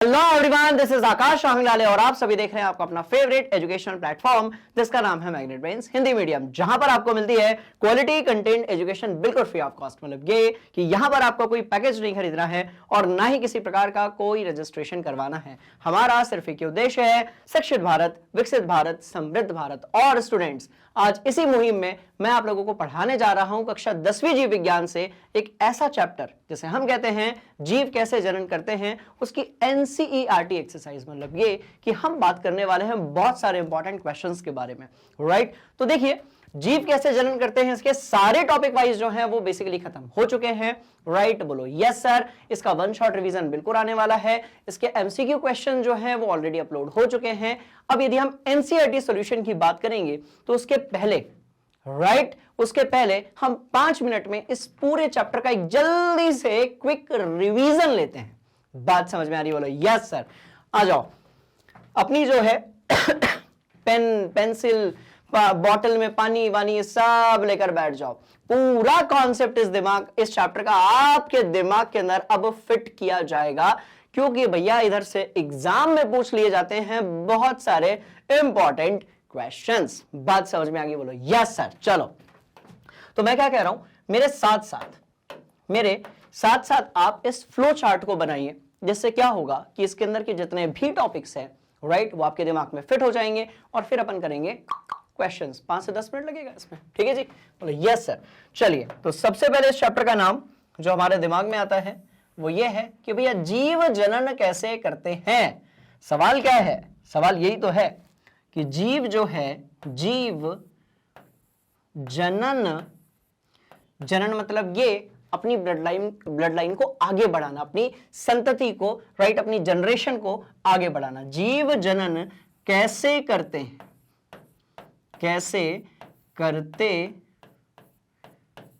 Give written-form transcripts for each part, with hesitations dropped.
Hello everyone, this is आकाश आंगलाले और आप सभी देख रहे हैं आपका अपना फेवरेट एजुकेशनल प्लेटफॉर्म जिसका नाम है मैग्नेट ब्रेन्स हिंदी मीडियम, जहां पर आपको मिलती है क्वालिटी कंटेंट एजुकेशन बिल्कुल फ्री ऑफ कॉस्ट। मतलब ये कि यहां पर आपको कोई पैकेज नहीं खरीदना है और ना ही किसी प्रकार का कोई रजिस्ट्रेशन करवाना है। हमारा सिर्फ एक उद्देश्य है, शिक्षित भारत, विकसित भारत, समृद्ध भारत। और स्टूडेंट्स, आज इसी मुहिम में मैं आप लोगों को पढ़ाने जा रहा हूं कक्षा 10वीं जीव विज्ञान से एक ऐसा चैप्टर जिसे हम कहते हैं जीव कैसे जनन करते हैं, उसकी एनसीईआरटी एक्सरसाइज। मतलब ये कि हम बात करने वाले हैं बहुत सारे इंपॉर्टेंट क्वेश्चंस के बारे में, राइट। तो देखिए, जीव कैसे जनन करते हैं, इसके सारे टॉपिक वाइज जो हैं वो बेसिकली खत्म हो चुके हैं, राइट। बोलो यस सर। इसका वन शॉट रिवीजन बिल्कुल आने वाला है। इसके एमसीक्यू क्वेश्चन जो हैं वो ऑलरेडी अपलोड हो चुके हैं। अब यदि हम एनसीईआरटी सॉल्यूशन की बात करेंगे तो उसके पहले, राइट, उसके पहले हम 5 मिनट में इस पूरे चैप्टर का एक जल्दी से क्विक रिवीजन लेते हैं। बात समझ में आ रही? बोलो यस सर। आ जाओ, अपनी जो है पेन, पेंसिल, बॉटल में पानी वानी सब लेकर बैठ जाओ। पूरा कॉन्सेप्ट इस चैप्टर का आपके दिमाग के अंदर अब फिट किया जाएगा, क्योंकि भैया इधर से एग्जाम में पूछ लिए जाते हैं बहुत सारे इंपॉर्टेंट क्वेश्चंस। बात समझ में आ गई? बोलो यस सर। चलो, तो मैं क्या कह रहा हूं, मेरे साथ साथ आप इस फ्लो चार्ट को बनाइए, जिससे क्या होगा कि इसके अंदर के जितने भी टॉपिक्स हैं, राइट, वो आपके दिमाग में फिट हो जाएंगे और फिर अपन करेंगे क्वेश्चंस। 5 से 10 मिनट लगेगा इसमें, ठीक है जी? बोलो यस सर। चलिए, तो सबसे पहले इस चैप्टर का नाम जो हमारे दिमाग में आता है वो ये है कि भैया जीव जनन कैसे करते हैं। सवाल क्या है? सवाल यही तो है कि जीव जो है, जीव जनन, जनन मतलब ये अपनी ब्लड लाइन को आगे बढ़ाना, अपनी संतति को, राइट, अपनी जनरेशन को आगे बढ़ाना। जीव जनन कैसे करते हैं, कैसे करते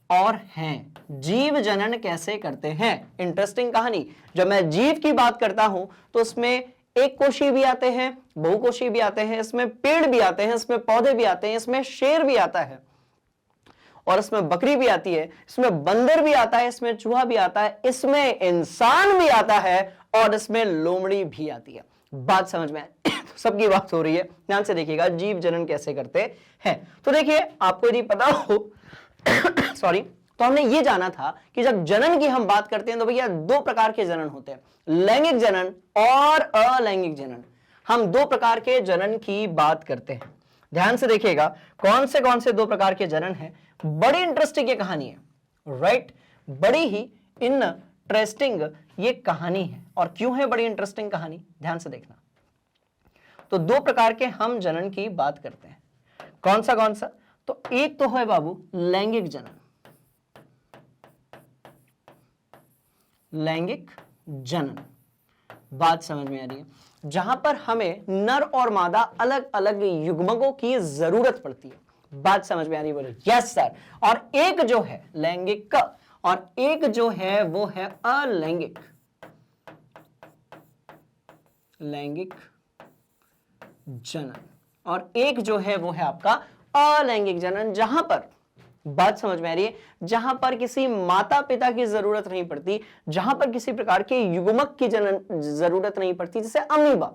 और हैं, जीव जनन कैसे करते हैं। इंटरेस्टिंग कहानी। जब मैं जीव की बात करता हूं तो उसमें एक कोशी भी आते हैं, बहुकोशी भी आते हैं, इसमें पेड़ भी आते हैं, इसमें पौधे भी आते हैं, इसमें शेर भी आता है और इसमें बकरी भी आती है, इसमें बंदर भी आता है, इसमें चूहा भी आता है, इसमें इंसान भी आता है और इसमें लोमड़ी भी आती है। बात समझ में सबकी बात हो रही है, ध्यान से देखिएगा जीव जनन कैसे करते हैं। तो देखिए, आपको यदि पता हो सॉरी, तो हमने ये जाना था कि जब जनन की हम बात करते हैं तो भैया 2 प्रकार के जनन होते हैं, लैंगिक जनन और अलैंगिक जनन। हम 2 प्रकार के जनन की बात करते हैं। ध्यान से देखिएगा कौन से 2 प्रकार के जनन हैं। बड़ी इंटरेस्टिंग ये कहानी है, राइट, बड़ी ही इंटरेस्टिंग ये कहानी है। और क्यों है बड़ी इंटरेस्टिंग कहानी, ध्यान से देखना। तो 2 प्रकार के हम जनन की बात करते हैं। कौन सा? तो एक तो है बाबू लैंगिक जनन, लैंगिक जनन। बात समझ में आ रही है? जहां पर हमें नर और मादा अलग अलग युग्मकों की जरूरत पड़ती है। बात समझ में आ रही है? बोलो यस सर। और एक जो है लैंगिक और एक जो है वो है अलैंगिक, लैंगिक जनन, और एक जो है वो है आपका अलैंगिक जनन, जहां पर, बात समझ में आ रही है, जहां पर किसी माता पिता की जरूरत नहीं पड़ती, जहां पर किसी प्रकार के युग्मक की जरूरत नहीं पड़ती, जैसे अमीबा।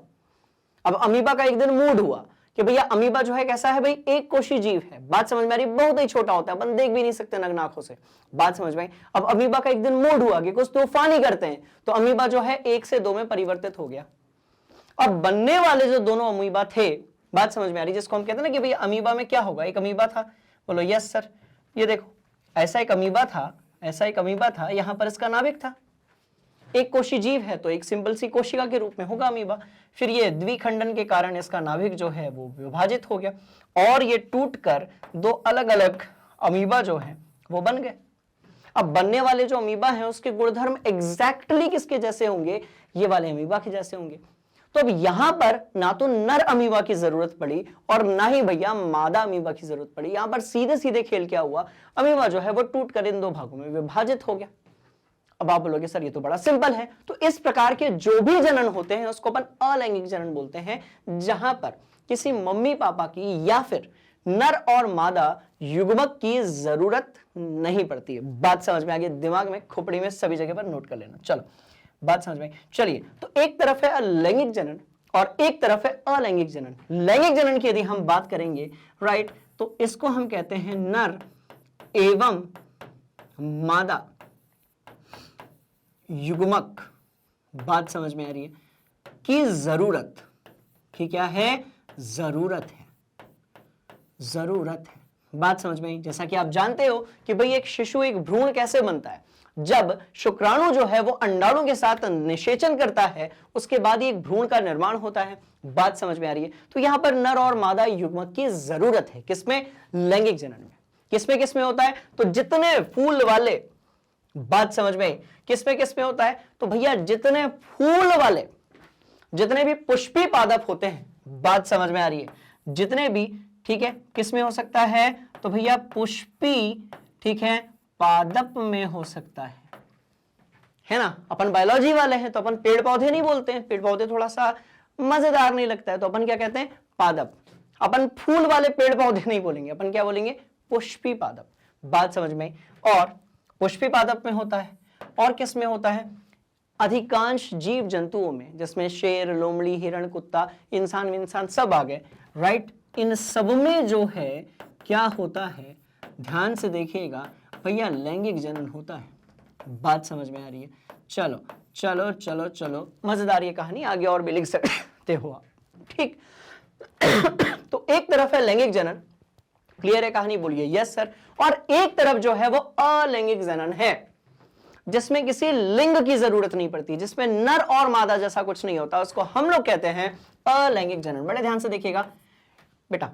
अब अमीबा का एक दिन मूड हुआ कि भैया अमीबा जो है कैसा है भाई, एक कोशी जीव है। बात समझ में आ रही? बहुत ही छोटा होता है, अपन देख भी नहीं सकते नग्न आंखों से। बात समझ में आई? अब अमीबा का एक दिन मूड हुआ कि कुछ तूफानी करते हैं, तो अमीबा जो है 1 से 2 में परिवर्तित हो गया। अब बनने वाले जो दोनों अमीबा थे, बात समझ में आ रही, जिसको हम कहते हैं ना कि भैया अमीबा में क्या होगा, एक अमीबा था। बोलो यस सर। ये देखो, ऐसा एक अमीबा था, यहां पर इसका नाभिक था। एक कोशी जीव है तो एक सिंपल सी कोशिका के रूप में होगा अमीबा। फिर ये द्विखंडन के कारण इसका नाभिक जो है वो विभाजित हो गया और ये टूटकर 2 अलग अलग अमीबा जो है वो बन गए। अब बनने वाले जो अमीबा हैं उसके गुणधर्म एग्जैक्टली किसके जैसे होंगे, ये वाले अमीबा के जैसे होंगे। तो अब यहां पर ना तो नर अमीबा की जरूरत पड़ी और ना ही भैया मादा अमीबा की जरूरत पड़ी। यहां पर सीधे सीधे खेल क्या हुआ, अमीबा जो है वो टूटकर इन 2 भागों में विभाजित हो गया। अब आप बोलोगे सर ये तो बड़ा सिंपल है। तो इस प्रकार के जो भी जनन होते हैं उसको अपन अलैंगिक जनन बोलते हैं, जहां पर किसी मम्मी पापा की या फिर नर और मादा युग्मक की जरूरत नहीं पड़ती है। बात समझ में आ गई? दिमाग में, खोपड़ी में, सभी जगह पर नोट कर लेना। चलो, बात समझ में? चलिए, तो एक तरफ है लैंगिक जनन और एक तरफ है अलैंगिक जनन। लैंगिक जनन की यदि हम बात करेंगे, राइट, तो इसको हम कहते हैं नर एवं मादा युग्मक, बात समझ में आ रही है, की जरूरत, की क्या है? जरूरत है, जरूरत है। बात समझ में आई? जैसा कि आप जानते हो कि भाई एक शिशु, एक भ्रूण कैसे बनता है? जब शुक्राणु जो है वो अंडाणु के साथ निषेचन करता है, उसके बाद ही एक भ्रूण का निर्माण होता है। बात समझ में आ रही है? तो यहां पर नर और मादा युग्मक की जरूरत है। किसमें? लैंगिक जनन में। किसमें किसमें होता है? तो जितने फूल वाले, बात समझ में आई? किसमें किसमें होता है? तो भैया जितने फूल वाले, जितने भी पुष्पी पादप होते हैं, बात समझ में आ रही है, जितने भी, ठीक है, किसमें हो सकता है? तो भैया पुष्पी, ठीक है, पादप में हो सकता है ना? अपन बायोलॉजी वाले हैं तो अपन पेड़ पौधे नहीं बोलते हैं, पेड़ पौधे थोड़ा सा मजेदार नहीं लगता है, तो अपन क्या कहते हैं? पादप। अपन फूल वाले पेड़ पौधे नहीं बोलेंगे, अपन क्या बोलेंगे? पुष्पी पादप। बात समझ में? और पुष्पी पादप में होता है, और किस में होता है? अधिकांश जीव जंतुओं में, जिसमें शेर, लोमड़ी, हिरण, कुत्ता, इंसान सब आ गए, राइट। इन सब में जो है क्या होता है? ध्यान से देखिएगा भैया, लैंगिक जनन होता है। बात समझ में आ रही है? चलो चलो चलो चलो, मजेदार ये कहानी, आगे और भी लिख सकते हो आप, ठीक। तो एक तरफ है लैंगिक जनन, क्लियर है कहानी? बोलिए यस सर। और एक तरफ जो है वो अलैंगिक जनन है, जिसमें किसी लिंग की जरूरत नहीं पड़ती, जिसमें नर और मादा जैसा कुछ नहीं होता, उसको हम लोग कहते हैं अलैंगिक जनन। बड़े ध्यान से देखिएगा बेटा,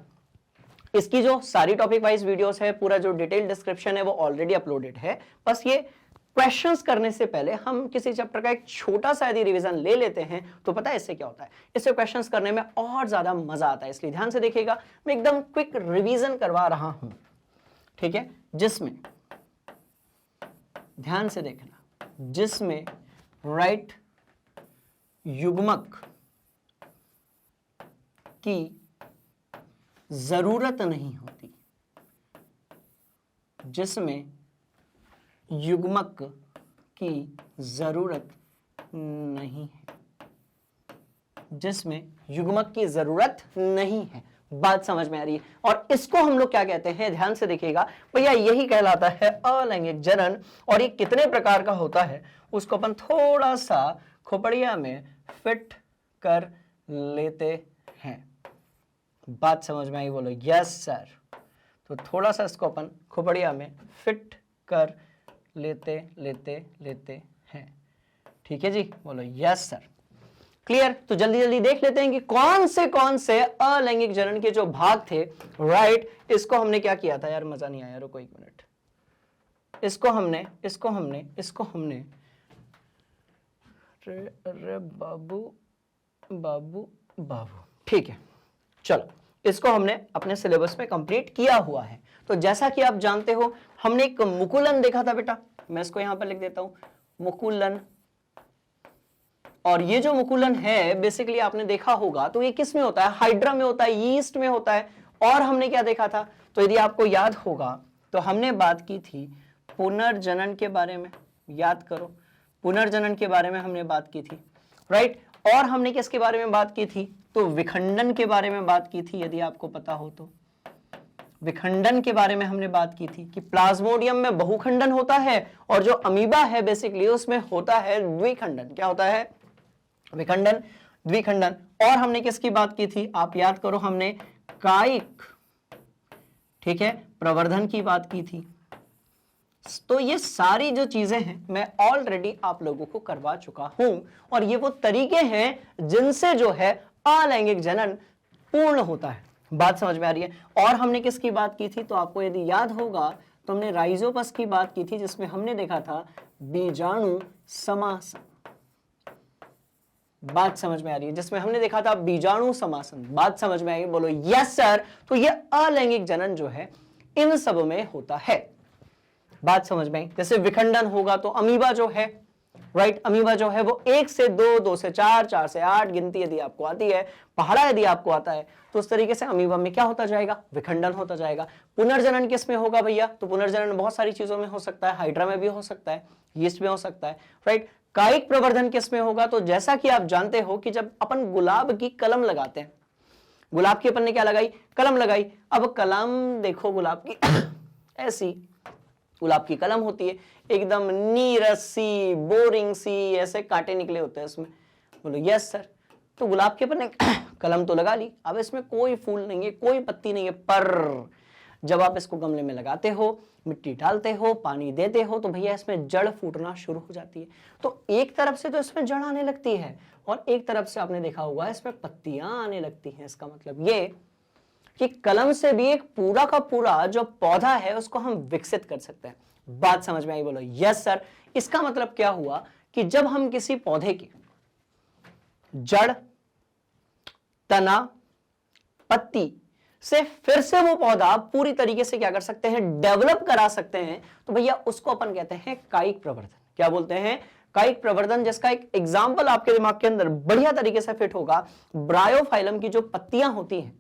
इसकी जो सारी टॉपिक वाइज वीडियोस है, पूरा जो डिटेल डिस्क्रिप्शन है वो ऑलरेडी अपलोडेड है। बस ये क्वेश्चंस करने से पहले हम किसी चैप्टर का एक छोटा सा यदि रिवीजन ले लेते हैं तो पता है इससे क्या होता है? इससे क्वेश्चंस करने में और ज्यादा मजा आता है। इसलिए ध्यान से देखिएगा, मैं एकदम क्विक रिवीजन करवा रहा हूं, ठीक है, जिसमें ध्यान से देखना, जिसमें राइट युग्मक की जरूरत नहीं होती, जिसमें युग्मक की जरूरत नहीं है, जिसमें युग्मक की जरूरत नहीं है। बात समझ में आ रही है? और इसको हम लोग क्या कहते हैं? ध्यान से देखिएगा भैया, यही कहलाता है अलैंगिक जनन। और ये कितने प्रकार का होता है उसको अपन थोड़ा सा खोपड़िया में फिट कर लेते हैं। बात समझ में आई? बोलो यस सर। तो थोड़ा सा इसको अपन खोपड़िया में फिट कर लेते हैं, ठीक है जी? बोलो यस सर। क्लियर? तो जल्दी जल्दी देख लेते हैं कि कौन से अलैंगिक जनन के जो भाग थे, राइट, इसको हमने क्या किया था यार? मजा नहीं आया, रुको एक मिनट। इसको हमने अरे बाबू, ठीक है, चलो, इसको हमने अपने सिलेबस में कंप्लीट किया हुआ है। तो जैसा कि आप जानते हो, हमने एक मुकुलन देखा था बेटा, मैं इसको यहां पर लिख देता हूं, मुकुलन। और ये जो मुकुलन है बेसिकली आपने देखा होगा, तो ये किस में होता है? हाइड्रा में होता है, यीस्ट में होता है। और हमने क्या देखा था? तो यदि आपको याद होगा तो हमने बात की थी पुनर्जनन के बारे में, याद करो, पुनर्जनन के बारे में हमने बात की थी, राइट। और हमने किसके बारे में बात की थी? तो विखंडन के बारे में बात की थी, यदि आपको पता हो तो। विखंडन के बारे में हमने बात की थी कि प्लाज्मोडियम में बहुखंडन होता है और जो अमीबा है बेसिकली उसमें होता है द्विखंडन। क्या होता है? विखंडन, द्विखंडन। और हमने किसकी बात की थी? आप याद करो, हमने कायिक, ठीक है, प्रवर्धन की बात की थी। तो ये सारी जो चीजें हैं मैं ऑलरेडी आप लोगों को करवा चुका हूं, और ये वो तरीके हैं जिनसे जो है अलैंगिक जनन पूर्ण होता है। बात समझ में आ रही है? और हमने किसकी बात की थी? तो आपको यदि याद होगा तो हमने राइजोपस की बात की थी, जिसमें हमने देखा था बीजाणु समासन। बात समझ में आ रही है? जिसमें हमने देखा था बीजाणु समासन। बात समझ में आई? बोलो यस सर। तो ये अलैंगिक जनन जो है इन सब में होता है। बात समझ में आई? जैसे विखंडन होगा तो अमीबा जो है, राइट, अमीबा जो है वो 1 से 2, 2 से 4, 4 से 8 गिनती यदि आपको आती है, पहाड़ा यदि आपको आता है, तो उस तरीके से अमीबा में क्या होता जाएगा? विखंडन होता जाएगा। पुनर्जनन किस में होगा भैया? तो पुनर्जनन बहुत सारी चीजों में हो सकता है, हाइड्रा में भी हो सकता है, यीस्ट में हो सकता है, राइट। कायिक प्रवर्धन किस में होगा? तो जैसा कि आप जानते हो कि जब अपन गुलाब की कलम लगाते हैं, गुलाब की अपन ने क्या लगाई? कलम लगाई। अब कलम देखो गुलाब की ऐसी गुलाब की कलम होती है, एकदम नीरस सी, बोरिंग सी, ऐसे कांटे निकले होते हैं उसमें। बोलो यस सर। तो गुलाब के अपन ने कलम तो लगा ली, अब इसमें कोई फूल नहीं है, कोई पत्ती नहीं है, पर जब आप इसको गमले में लगाते हो, मिट्टी डालते हो, पानी देते हो, तो भैया इसमें जड़ फूटना शुरू हो जाती है। तो एक तरफ से तो इसमें जड़ आने लगती है और एक तरफ से आपने देखा होगा इसमें पत्तियां आने लगती हैं। इसका मतलब ये कि कलम से भी एक पूरा का पूरा जो पौधा है उसको हम विकसित कर सकते हैं। बात समझ में आई? बोलो यस सर। इसका मतलब क्या हुआ कि जब हम किसी पौधे की जड़, तना, पत्ती से फिर से वो पौधा पूरी तरीके से क्या कर सकते हैं? डेवलप करा सकते हैं, तो भैया उसको अपन कहते हैं कायिक प्रवर्धन। क्या बोलते हैं? कायिक प्रवर्धन। जिसका एक एग्जाम्पल आपके दिमाग के अंदर बढ़िया तरीके से फिट होगा, ब्रायोफाइलम की जो पत्तियां होती हैं,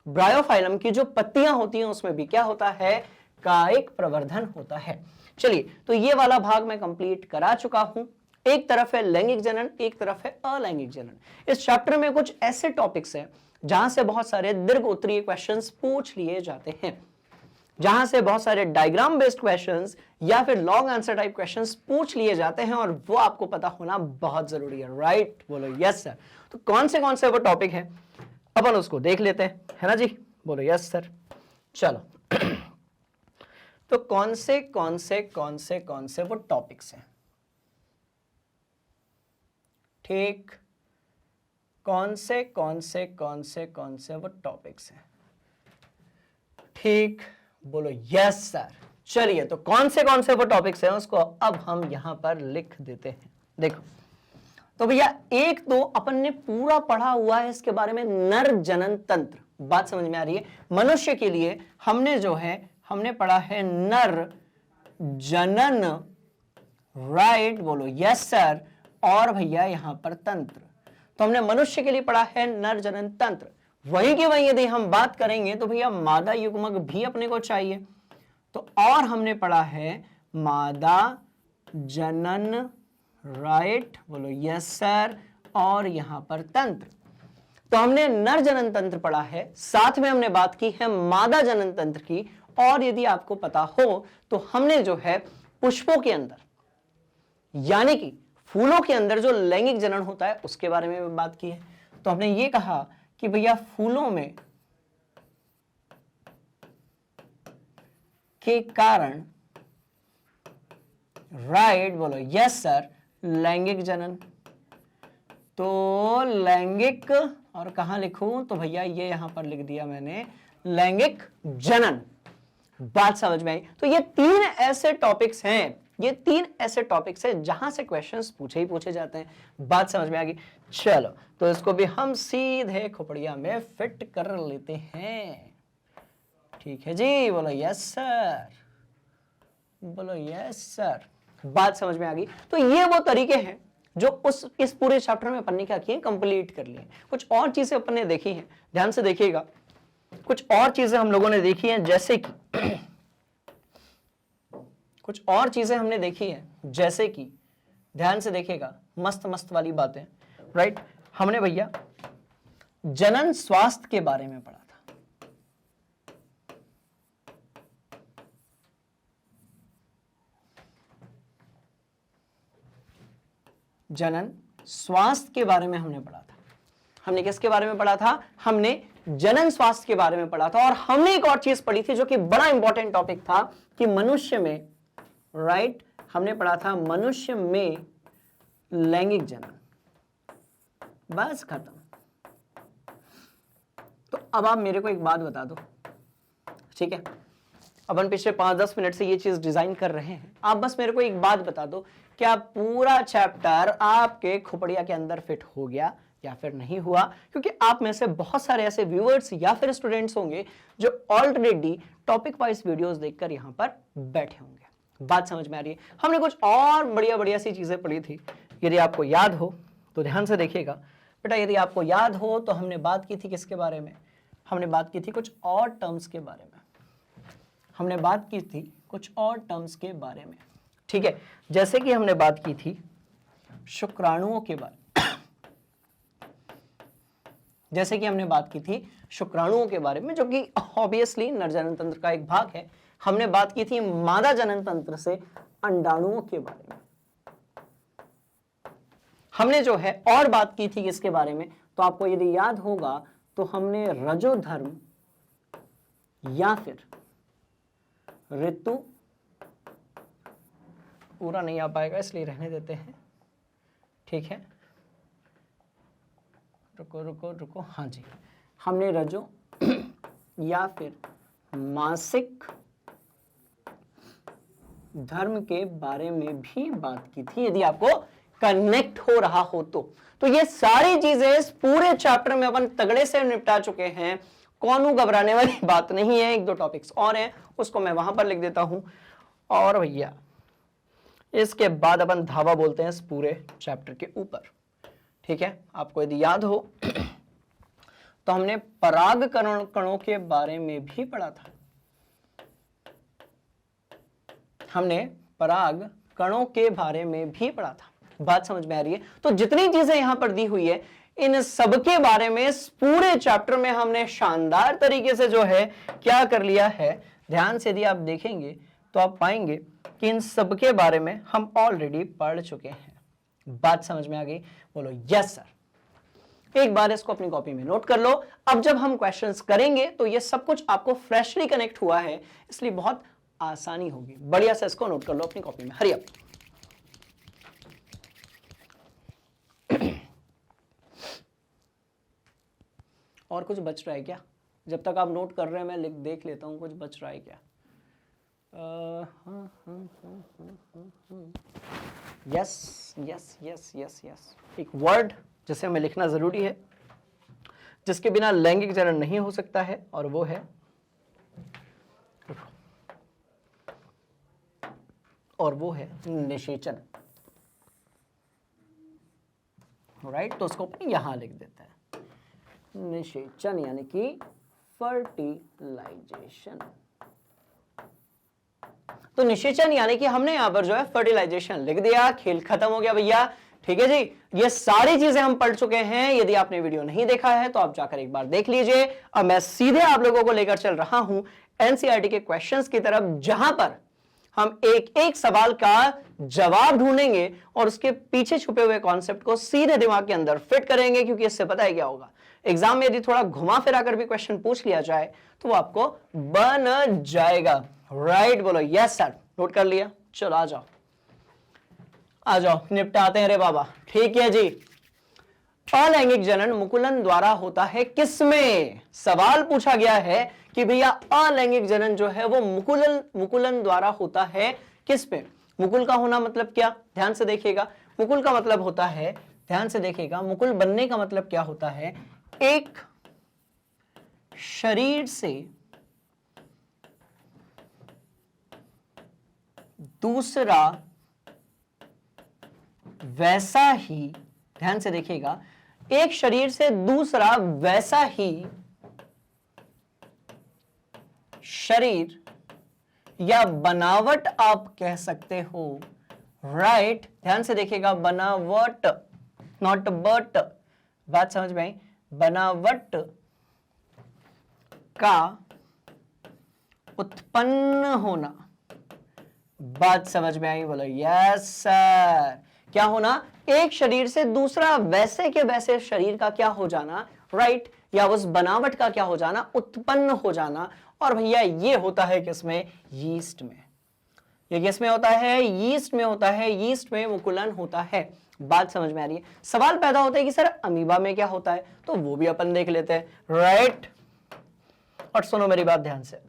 ब्रायोफाइलम की जो पत्तियां होती हैं उसमें भी क्या होता है? कायिक प्रवर्धन होता है। चलिए, तो ये वाला भाग मैं कंप्लीट करा चुका हूं। एक तरफ है लैंगिक जनन, एक तरफ है अलैंगिक जनन। इस चैप्टर में कुछ ऐसे टॉपिक्स हैं जहां से बहुत सारे दीर्घ उत्तरीय क्वेश्चंस पूछ लिए जाते हैं, जहां से बहुत सारे डायग्राम बेस्ड क्वेश्चंस या फिर लॉन्ग आंसर टाइप क्वेश्चंस पूछ लिए जाते हैं, और वो आपको पता होना बहुत जरूरी है। राइट? बोलो यस सर। तो कौन से वो टॉपिक है, अपन उसको देख लेते हैं, है ना जी? बोलो यस सर। चलो तो कौन से वो टॉपिक्स हैं? ठीक, कौन से वो टॉपिक्स हैं? ठीक, बोलो यस सर। चलिए, तो कौन से वो टॉपिक्स हैं उसको अब हम यहां पर लिख देते हैं। देखो, तो भैया एक तो अपन ने पूरा पढ़ा हुआ है इसके बारे में, नर जनन तंत्र। बात समझ में आ रही है? मनुष्य के लिए हमने पढ़ा है नर जनन। राइट? बोलो यस सर। और भैया यहां पर तंत्र, तो हमने मनुष्य के लिए पढ़ा है नर जनन तंत्र। वहीं की वहीं यदि हम बात करेंगे तो भैया मादा युग्मक भी अपने को चाहिए, तो और हमने पढ़ा है मादा जनन। राइट? बोलो यस सर। और यहां पर तंत्र, तो हमने नर जनन तंत्र पढ़ा है, साथ में हमने बात की है मादा जनन तंत्र की। और यदि आपको पता हो तो हमने जो है पुष्पों के अंदर, यानी कि फूलों के अंदर जो लैंगिक जनन होता है उसके बारे में भी बात की है। तो हमने ये कहा कि भैया फूलों में के कारण, राइट? बोलो यस सर, लैंगिक जनन। तो लैंगिक, और कहां लिखूं? तो भैया ये यहां पर लिख दिया मैंने, लैंगिक जनन। बात समझ में आई? तो ये तीन ऐसे टॉपिक्स हैं जहां से क्वेश्चंस पूछे जाते हैं। बात समझ में आ गई? चलो, तो इसको भी हम सीधे खोपड़िया में फिट कर लेते हैं। ठीक है जी? बोलो यस सर। बोलो यस सर। बात समझ में आ गई? तो ये वो तरीके हैं जो इस पूरे चैप्टर में अपन ने क्या किए? कंप्लीट कर लिए। कुछ और चीजें अपन ने देखी हैं, ध्यान से देखिएगा। कुछ और चीजें हम लोगों ने देखी हैं, जैसे कि कुछ और चीजें हमने देखी हैं, जैसे कि ध्यान से देखिएगा, मस्त वाली बातें। राइट? हमने भैया जनन स्वास्थ्य के बारे में पढ़ा था। जनन स्वास्थ्य के बारे में हमने पढ़ा था। हमने किसके बारे में पढ़ा था? हमने जनन स्वास्थ्य के बारे में पढ़ा था। और हमने एक और चीज पढ़ी थी जो कि बड़ा इंपॉर्टेंट टॉपिक था कि मनुष्य में, राइट, हमने पढ़ा था मनुष्य में लैंगिक जनन। बस खत्म। तो अब आप मेरे को एक बात बता दो, ठीक है? अपन पिछले 5-10 मिनट से ये चीज डिजाइन कर रहे हैं, आप बस मेरे को एक बात बता दो, क्या पूरा चैप्टर आपके खोपड़िया के अंदर फिट हो गया या फिर नहीं हुआ? क्योंकि आप में से बहुत सारे ऐसे व्यूअर्स या फिर स्टूडेंट्स होंगे जो ऑलरेडी टॉपिक वाइज वीडियोस देखकर यहां पर बैठे होंगे। बात समझ में आ रही है? हमने कुछ और बढ़िया सी चीजें पढ़ी थी, यदि आपको याद हो तो ध्यान से देखिएगा बेटा। यदि आपको याद हो तो हमने बात की थी किसके बारे में? हमने बात की थी कुछ और टर्म्स के बारे में। हमने बात की थी कुछ और टर्म्स के बारे में, ठीक है? जैसे कि हमने बात की थी शुक्राणुओं के बारे में, जैसे कि हमने बात की थी शुक्राणुओं के बारे में, जो कि ऑब्वियसली नर जनन तंत्र का एक भाग है। हमने बात की थी मादा जनन तंत्र से अंडाणुओं के बारे में। हमने जो है और बात की थी किसके बारे में, तो आपको यदि याद होगा तो हमने रजोधर्म या फिर ऋतु, पूरा नहीं आ पाएगा इसलिए रहने देते हैं, ठीक है, रुको रुको रुको, हाँ जी, हमने रजो या फिर मासिक धर्म के बारे में भी बात की थी, यदि आपको कनेक्ट हो रहा हो तो ये सारी चीजें इस पूरे चैप्टर में अपन तगड़े से निपटा चुके हैं। कौन घबराने वाली बात नहीं है। एक दो टॉपिक्स और हैं, उसको मैं वहां पर लिख देता हूं। और भैया इसके बाद अपन धावा बोलते हैं इस पूरे चैप्टर के ऊपर, ठीक है। आपको यदि याद हो तो हमने पराग कणों के बारे में भी पढ़ा था। हमने पराग कणों के बारे में भी पढ़ा था। बात समझ में आ रही है? तो जितनी चीजें यहां पर दी हुई है इन सब के बारे में इस पूरे चैप्टर में हमने शानदार तरीके से जो है क्या कर लिया है। ध्यान से यदि आप देखेंगे तो आप पाएंगे कि इन सब के बारे में हम ऑलरेडी पढ़ चुके हैं। बात समझ में आ गई? बोलो यस सर। एक बार इसको अपनी कॉपी में नोट कर लो। अब जब हम क्वेश्चंस करेंगे तो ये सब कुछ आपको फ्रेशली कनेक्ट हुआ है, इसलिए बहुत आसानी होगी। बढ़िया से इसको नोट कर लो अपनी कॉपी में। Hurry up. और कुछ बच रहा है क्या? जब तक आप नोट कर रहे हैं मैं देख लेता हूं कुछ बच रहा है क्या। Yes yes yes yes yes, एक वर्ड जिसे हमें लिखना जरूरी है, जिसके बिना लैंगिक जनन नहीं हो सकता है, और वो है निषेचन। राइट, तो उसको अपन यहां लिख देते हैं निषेचन, यानी कि फर्टिलाइजेशन। तो निषेचन यानी कि हमने यहां पर जो है फर्टिलाइजेशन लिख दिया, खेल खत्म हो गया भैया। ठीक है जी, ये सारी चीजें हम पढ़ चुके हैं। यदि आपने वीडियो नहीं देखा है तो आप जाकर एक बार देख लीजिए। अब मैं सीधे आप लोगों को लेकर चल रहा हूं एनसीईआरटी के क्वेश्चंस की तरफ, जहां पर हम एक एक सवाल का जवाब ढूंढेंगे और उसके पीछे छुपे हुए कॉन्सेप्ट को सीधे दिमाग के अंदर फिट करेंगे। क्योंकि इससे पता है क्या होगा, एग्जाम में यदि थोड़ा घुमा फिरा कर भी क्वेश्चन पूछ लिया जाए तो वो आपको बन जाएगा। राइट, बोलो यस सर। नोट कर लिया? चलो आ जाओ निपटाते हैं रे बाबा। ठीक है जी। अलैंगिक जनन मुकुलन द्वारा होता है किसमें? सवाल पूछा गया है कि भैया अलैंगिक जनन जो है वो मुकुलन द्वारा होता है किस पे? मुकुल का होना मतलब क्या? ध्यान से देखिएगा। मुकुल का मतलब होता है, ध्यान से देखिएगा, मुकुल बनने का मतलब क्या होता है? एक शरीर से दूसरा वैसा ही, ध्यान से देखिएगा, एक शरीर से दूसरा वैसा ही शरीर या बनावट आप कह सकते हो। राइट, ध्यान से देखिएगा, बनावट, नॉट बट। बात समझ में आई? बनावट का उत्पन्न होना। बात समझ में आई? बोलो यस सर। क्या होना? एक शरीर से दूसरा वैसे के वैसे शरीर का क्या हो जाना, राइट, या उस बनावट का क्या हो जाना, उत्पन्न हो जाना। और भैया ये होता है किसमें? यीस्ट में। ये किसमें होता है? यीस्ट में होता है। यीस्ट में मुकुलन होता है। बात समझ में आ रही है? सवाल पैदा होता है कि सर अमीबा में क्या होता है, तो वो भी अपन देख लेते हैं। राइट, और सुनो मेरी बात ध्यान से।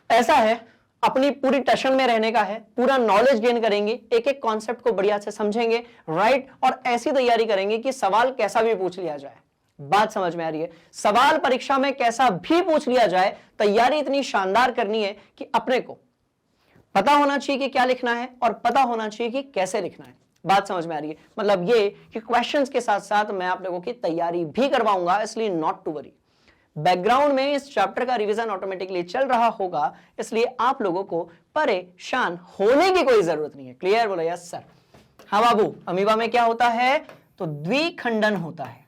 ऐसा है, अपनी पूरी टशन में रहने का है, पूरा नॉलेज गेन करेंगे, एक एक कॉन्सेप्ट को बढ़िया से समझेंगे। राइट, और ऐसी तैयारी करेंगे कि सवाल कैसा भी पूछ लिया जाए। बात समझ में आ रही है? सवाल परीक्षा में कैसा भी पूछ लिया जाए, तैयारी इतनी शानदार करनी है कि अपने को पता होना चाहिए कि क्या लिखना है और पता होना चाहिए कि कैसे लिखना है। बात समझ में आ रही है? मतलब ये कि क्वेश्चंस के साथ साथ मैं आप लोगों की तैयारी भी करवाऊंगा, इसलिए नॉट टू वरी। बैकग्राउंड में इस चैप्टर का रिवीजन ऑटोमेटिकली चल रहा होगा, इसलिए आप लोगों को परेशान होने की कोई जरूरत नहीं है। क्लियर? बोलो यस सर। हाँ बाबू, अमीबा में क्या होता है? तो द्विखंडन होता है।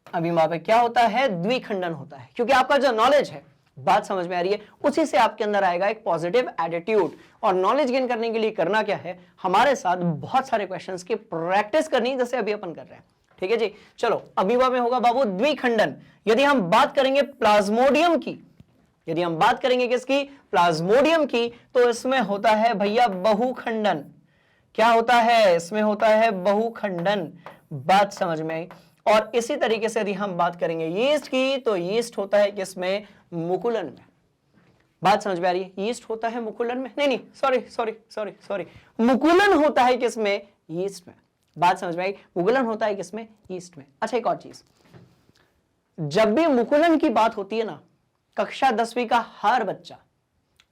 अमीबा में क्या होता है? द्विखंडन होता है। क्योंकि आपका जो नॉलेज है, बात समझ में आ रही है, उसी से आपके अंदर आएगा एक पॉजिटिव एटीट्यूड। और नॉलेज गेन करने के लिए करना क्या है? हमारे साथ बहुत सारे क्वेश्चंस की प्रैक्टिस करनी, जैसे अभी अपन कर रहे हैं। ठीक है जी, चलो अमीबा में होगा बाबू द्विखंडन। यदि हम बात करेंगे प्लाज्मोडियम की, यदि हम बात करेंगे किसकी? प्लाज्मोडियम की, तो इसमें होता है भैया बहुखंडन। क्या होता है? इसमें होता है बहुखंडन। बात समझ में आई? और इसी तरीके से यदि हम बात करेंगे यीस्ट की, तो यीस्ट होता है किसमें? मुकुलन में। बात समझ में आ रही है? यीस्ट होता है मुकुलन में, नहीं सॉरी, मुकुलन होता है किसमें? यीस्ट में। बात समझ में आई? मुकुलन होता है किसमें? यीस्ट में। अच्छा, एक और चीज, जब भी मुकुलन की बात होती है ना, कक्षा 10वीं का हर बच्चा,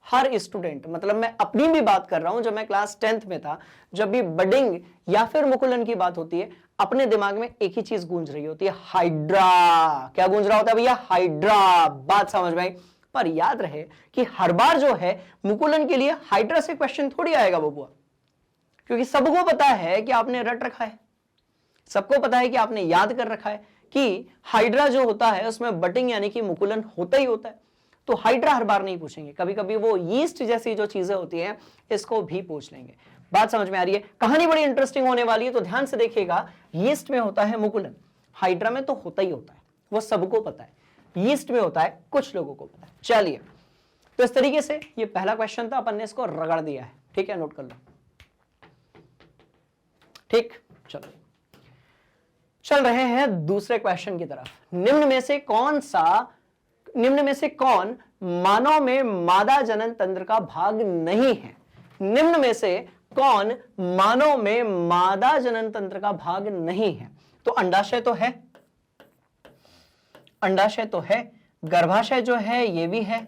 हर स्टूडेंट, मतलब मैं अपनी भी बात कर रहा हूं, जब मैं क्लास 10th में था, जब भी बडिंग या फिर मुकुलन की बात होती है, अपने दिमाग में एक ही चीज गूंज रही होती है, हाइड्रा। क्या गूंज रहा होता है भैया? हाइड्रा। बात समझ में आई? पर याद रहे कि हर बार जो है मुकुलन के लिए हाइड्रा से क्वेश्चन थोड़ी आएगा बबुआ, क्योंकि सबको पता है कि आपने रट रखा है, सबको पता है कि आपने याद कर रखा है कि हाइड्रा जो होता है उसमें बटिंग यानी कि मुकुलन होता ही होता है। तो हाइड्रा हर बार नहीं पूछेंगे, कभी कभी वो यीस्ट जैसी जो चीजें होती हैं इसको भी पूछ लेंगे। बात समझ में आ रही है? कहानी बड़ी इंटरेस्टिंग होने वाली है, तो ध्यान से देखिएगा। यीस्ट में होता है मुकुलन, हाइड्रा में तो होता ही होता है, वो सबको पता है। यीस्ट में होता है कुछ लोगों को पता है। चलिए, तो इस तरीके से ये पहला क्वेश्चन था, अपन ने इसको रगड़ दिया है। ठीक है, नोट कर लो। ठीक, चलो चल रहे हैं दूसरे क्वेश्चन की तरफ। निम्न में से कौन मानव में मादा जनन तंत्र का भाग नहीं है? निम्न में से कौन मानव में मादा जनन तंत्र का भाग नहीं है? तो अंडाशय तो है, अंडाशय तो है, गर्भाशय जो है ये भी है,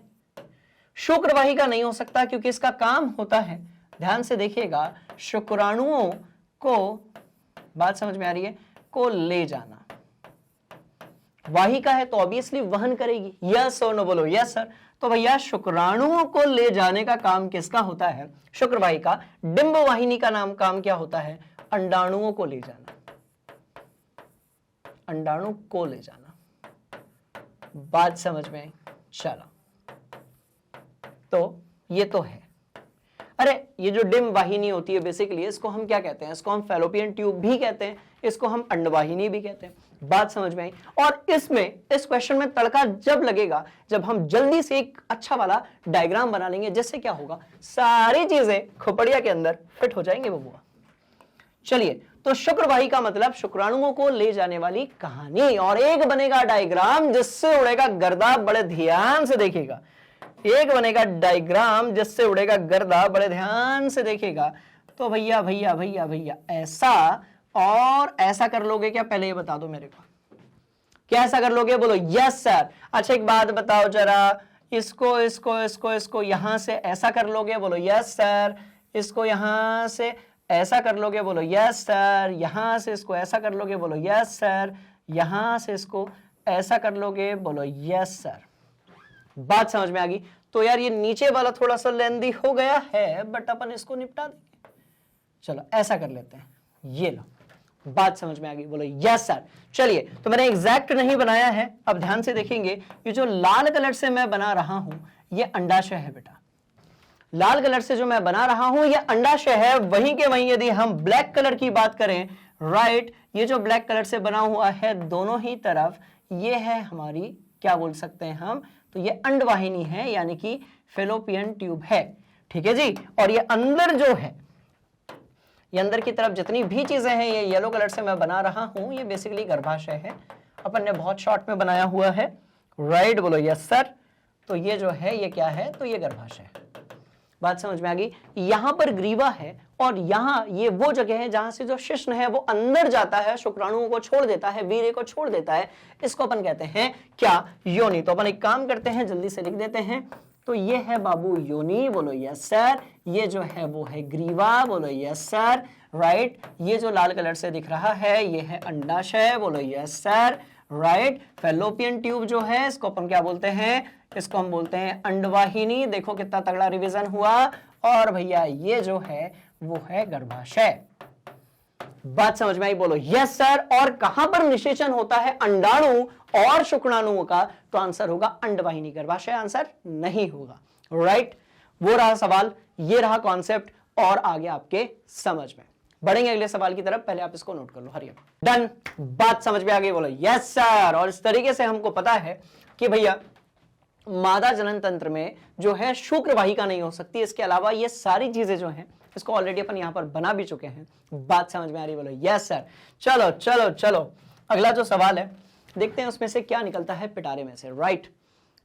शुक्रवाहिका नहीं हो सकता क्योंकि इसका काम होता है, ध्यान से देखिएगा, शुक्राणुओं को, बात समझ में आ रही है, को ले जाना। वाहिका है तो ऑब्वियसली वहन करेगी। यस और नो बोलो। Yes sir. तो भैया शुक्राणुओं को ले जाने का काम किसका होता है? शुक्रवाहिका। डिंब वाहिनी का नाम काम क्या होता है? अंडाणुओं को ले जाना, अंडाणु को ले जाना। बात समझ में आई? चलो, तो ये तो है। अरे ये जो डिंब वाहिनी होती है बेसिकली, इसको हम क्या कहते हैं? इसको हम फैलोपियन ट्यूब भी कहते हैं, इसको हम अंडवाहिनी भी कहते हैं। बात समझ में आई? और इसमें, इस क्वेश्चन में तड़का जब लगेगा जब हम जल्दी से एक अच्छा वाला डायग्राम बना लेंगे, जिससे क्या होगा, सारी चीजें खोपड़िया के अंदर फिट हो जाएंगे बबुआ। चलिए, तो शुक्रवाहिका मतलब शुक्राणुओं को ले जाने वाली कहानी, और एक बनेगा डायग्राम जिससे उड़ेगा गर्दा। बड़े ध्यान से देखिएगा, एक बनेगा डायग्राम जिससे उड़ेगा गर्दा, बड़े ध्यान से देखिएगा। तो भैया भैया भैया भैया ऐसा और ऐसा कर लोगे क्या? पहले ये बता दो मेरे को, क्या ऐसा कर लोगे? बोलो यस सर। अच्छा एक बात बताओ जरा, इसको इसको इसको इसको यहां से ऐसा कर लोगे? बोलो यस सर। इसको यहां से ऐसा कर लोगे? बोलो यस सर। यहां से इसको ऐसा कर लोगे? बोलो यस सर। यहां से इसको ऐसा कर लोगे? बोलो यस सर। बात समझ में आ गई? तो यार ये नीचे वाला थोड़ा सा लेंदी हो गया है, बट अपन इसको निपटा देंगे। चलो ऐसा कर लेते हैं, ये लो। बात समझ में आ गई? बोलो यस सर। चलिए, तो मैंने एग्जैक्ट नहीं बनाया है, अब ध्यान से देखेंगे। ये जो लाल कलर से मैं बना रहा हूं ये अंडाशय है बेटा। लाल कलर से जो मैं बना रहा हूं ये अंडाशय है। वहीं के वहीं यदि हम ब्लैक कलर की बात करें, राइट, ये जो ब्लैक कलर से बना हुआ है दोनों ही तरफ, ये है हमारी, क्या बोल सकते हैं हम, तो ये अंडवाहिनी है, यानी कि फेलोपियन ट्यूब है। ठीक है जी। और ये अंदर जो है, ये अंदर की तरफ जितनी भी चीजें हैं, ये येलो कलर से मैं बना रहा हूं, ये बेसिकली गर्भाशय है। अपन ने बहुत शॉर्ट में बनाया हुआ है, राइट, बोलो यस सर। तो ये जो है ये क्या है? तो ये गर्भाशय है। बात समझ में आ गई? यहां पर ग्रीवा है, और यहां ये वो जगह है जहां से जो शिश्न है वो अंदर जाता है, शुक्राणुओं को छोड़ देता है, वीर्य को छोड़ देता है। इसको अपन कहते हैं क्या? योनि। तो अपन एक काम करते हैं, जल्दी से लिख देते हैं। तो ये है बाबू योनि, बोलो यस सर। ये जो है वो है ग्रीवा, बोलो यस सर, राइट। ये जो लाल कलर से दिख रहा है ये है अंडाशय, बोलो yes sir, right. Fallopian tube जो है इसको अपन क्या बोलते हैं? इसको हम बोलते हैं अंडवाहिनी। देखो कितना तगड़ा रिवीजन हुआ। और भैया ये जो है वो है गर्भाशय। बात समझ में आई? बोलो यस सर। और कहां पर निषेचन होता है अंडाणु और शुक्राणुओं का? तो आंसर होगा अंडवाहिनी गर्भाशय, आंसर नहीं होगा। राइट, वो रहा सवाल, ये रहा कॉन्सेप्ट, और आगे आपके समझ में। बढ़ेंगे अगले सवाल की तरफ, पहले आप इसको नोट कर लो। हरिओम। डन, बात समझ में आ गई? बोलो यस सर। और इस तरीके से हमको पता है कि भैया मादा जनन तंत्र में जो है शुक्र वाहिका नहीं हो सकती, इसके अलावा ये सारी चीजें जो हैं इसको ऑलरेडी अपन यहां पर बना भी चुके हैं। बात समझ में आ रही? बोलो यस सर। चलो चलो चलो, अगला जो सवाल है देखते हैं उसमें से क्या निकलता है पिटारे में से। राइट,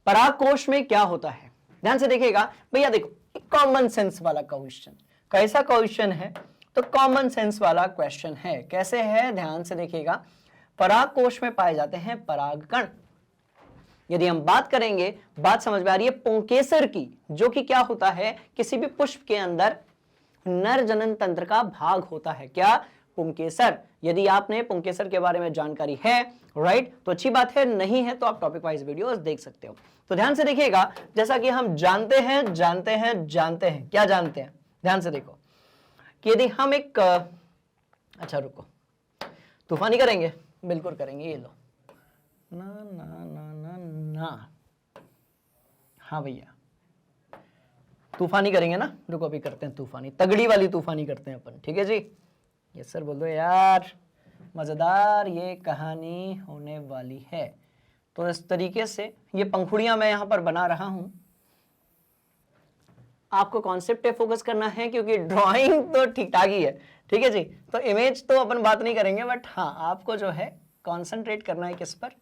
परागकोश में क्या होता है? ध्यान से देखिएगा भैया, देखो कॉमन सेंस वाला क्वेश्चन। कैसा क्वेश्चन है? तो कॉमन सेंस वाला क्वेश्चन है। कैसे है? ध्यान से देखिएगा। परागकोश में पाए जाते हैं परागकण। यदि हम बात करेंगे, बात समझ में आ रही है, पुंकेसर की, जो कि क्या होता है, किसी भी पुष्प के अंदर नर जनन तंत्र का भाग होता है। क्या? पुंकेसर। यदि आपने पुंकेसर के बारे में जानकारी है, राइट, तो अच्छी बात है, नहीं है तो आप टॉपिक वाइज वीडियोस देख सकते हो। तो ध्यान से देखिएगा, जैसा कि हम जानते हैं क्या जानते हैं? ध्यान से देखो कि यदि हम एक अच्छा रुको, तूफानी करेंगे? बिल्कुल करेंगे। ये लो ना ना ना ना ना, हाँ भैया तूफानी करेंगे ना। रुको अभी करते हैं तूफानी, तगड़ी वाली तूफानी करते हैं अपन। ठीक है जी? यस सर बोल दो यार, मजेदार ये कहानी होने वाली है। तो इस तरीके से ये पंखुड़ियां मैं यहां पर बना रहा हूं। आपको कॉन्सेप्ट पे फोकस करना है, क्योंकि ड्राइंग तो ठीक ठाक ही है। ठीक है जी? तो इमेज तो अपन बात नहीं करेंगे, बट हाँ आपको जो है कॉन्सेंट्रेट करना है किस पर?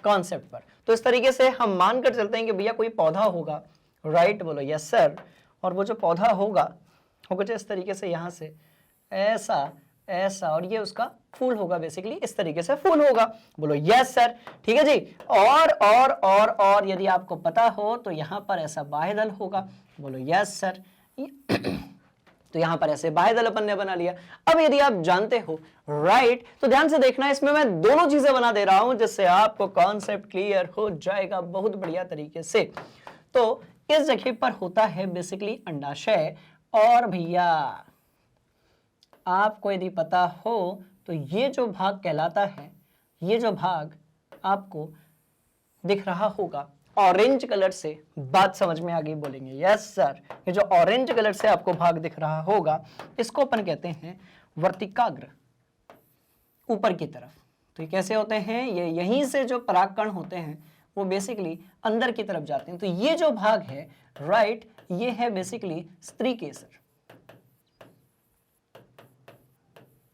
कॉन्सेप्ट पर। तो इस तरीके से हम मानकर चलते हैं कि भैया कोई पौधा होगा। राइट, बोलो यस सर। और वो जो पौधा होगा कुछ इस तरीके से, यहां से ऐसा ऐसा, और ये उसका फूल होगा, बेसिकली इस तरीके से फूल होगा। बोलो यस सर। ठीक है जी? और यदि आपको पता हो तो यहां पर ऐसा बाह्यदल होगा। बोलो यस सर। तो यहां पर ऐसे बाह्यदल अपन ने बना लिया। अब यदि आप जानते हो, राइट, तो ध्यान से देखना, इसमें मैं दोनों चीजें बना दे रहा हूं जिससे आपको कॉन्सेप्ट क्लियर हो जाएगा बहुत बढ़िया तरीके से। तो इस जगह पर होता है बेसिकली अंडाशय। और भैया आपको यदि पता हो तो ये जो भाग कहलाता है, ये जो भाग आपको दिख रहा होगा ऑरेंज कलर से, बात समझ में आ गई? बोलेंगे यस सर। ये जो ऑरेंज कलर से आपको भाग दिख रहा होगा, इसको अपन कहते हैं वर्तिकाग्र, ऊपर की तरफ। तो ये कैसे होते हैं? ये यहीं से जो परागकण होते हैं वो बेसिकली अंदर की तरफ जाते हैं। तो ये जो भाग है, राइट, ये है बेसिकली स्त्री केसर।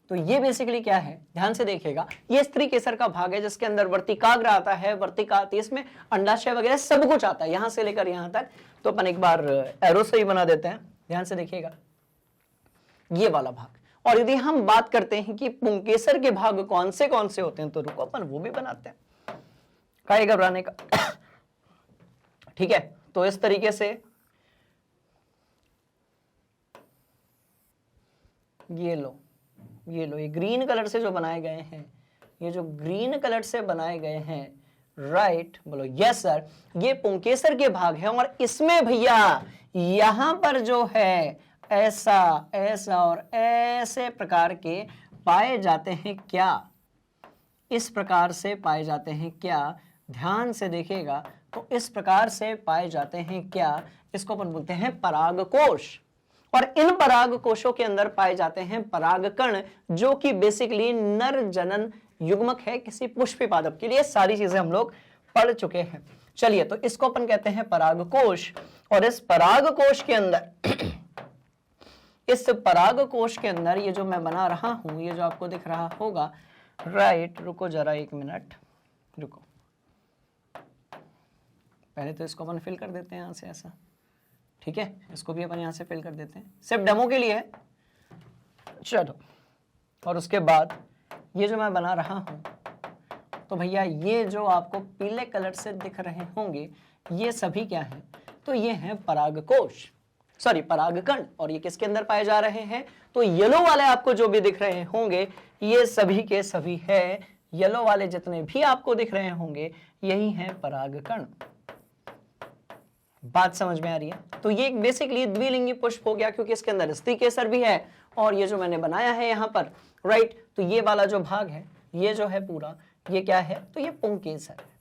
तो ये बेसिकली क्या है? ध्यान से देखिएगा, ये स्त्री केसर का भाग है जिसके अंदर वर्तिकाग्र आता है, वर्तिका आती है, इसमें अंडाशय वगैरह सब कुछ आता है, यहां से लेकर यहां तक। तो अपन एक बार एरो से ही बना देते हैं। ध्यान से देखिएगा, ये वाला भाग। और यदि हम बात करते हैं कि पुंकेसर के भाग कौन से होते हैं, तो रुको अपन वो भी बनाते हैं, काहे घबराने का। ठीक है? तो इस तरीके से ये लो, ये ग्रीन कलर से जो बनाए गए हैं, ये जो ग्रीन कलर से बनाए गए हैं, राइट, बोलो यस सर, ये पुंकेसर के भाग हैं। और इसमें भैया यहां पर जो है ऐसा ऐसा और ऐसे प्रकार के पाए जाते हैं। क्या? इस प्रकार से पाए जाते हैं। क्या? ध्यान से देखिएगा, तो इस प्रकार से पाए जाते हैं। क्या? इसको अपन बोलते हैं परागकोश। और इन परागकोशों के अंदर पाए जाते हैं परागकण, जो कि बेसिकली नर जनन युग्मक है किसी पुष्पी पादप के लिए। सारी चीजें हम लोग पढ़ चुके हैं। चलिए, तो इसको अपन कहते हैं परागकोश। और इस परागकोश के अंदर इस परागकोश के अंदर ये जो मैं बना रहा हूं, ये जो आपको दिख रहा होगा, राइट, रुको जरा एक मिनट, रुको, पहले तो इसको अपन फिल कर देते हैं यहां से ऐसा। ठीक है? इसको भी अपन यहां से फिल कर देते हैं, सिर्फ डेमो के लिए है। चलो, और उसके बाद ये जो मैं बना रहा हूं, तो भैया ये जो आपको पीले कलर से दिख रहे होंगे, ये सभी क्या हैं? तो ये हैं परागकोश, सॉरी परागकण। और ये किसके अंदर पाए जा रहे हैं? तो येलो वाले आपको जो भी दिख रहे होंगे, ये सभी के सभी है, येलो वाले जितने भी आपको दिख रहे होंगे, यही है परागकण। बात समझ में आ रही है? तो ये बेसिकली द्विलिंगी पुष्प हो गया, क्योंकि इसके अंदर स्त्री केसर भी है और ये जो मैंने बनाया है यहां पर, राइट, तो ये वाला जो भाग है, ये जो है पूरा, ये क्या है, तो ये पुंकेसर है।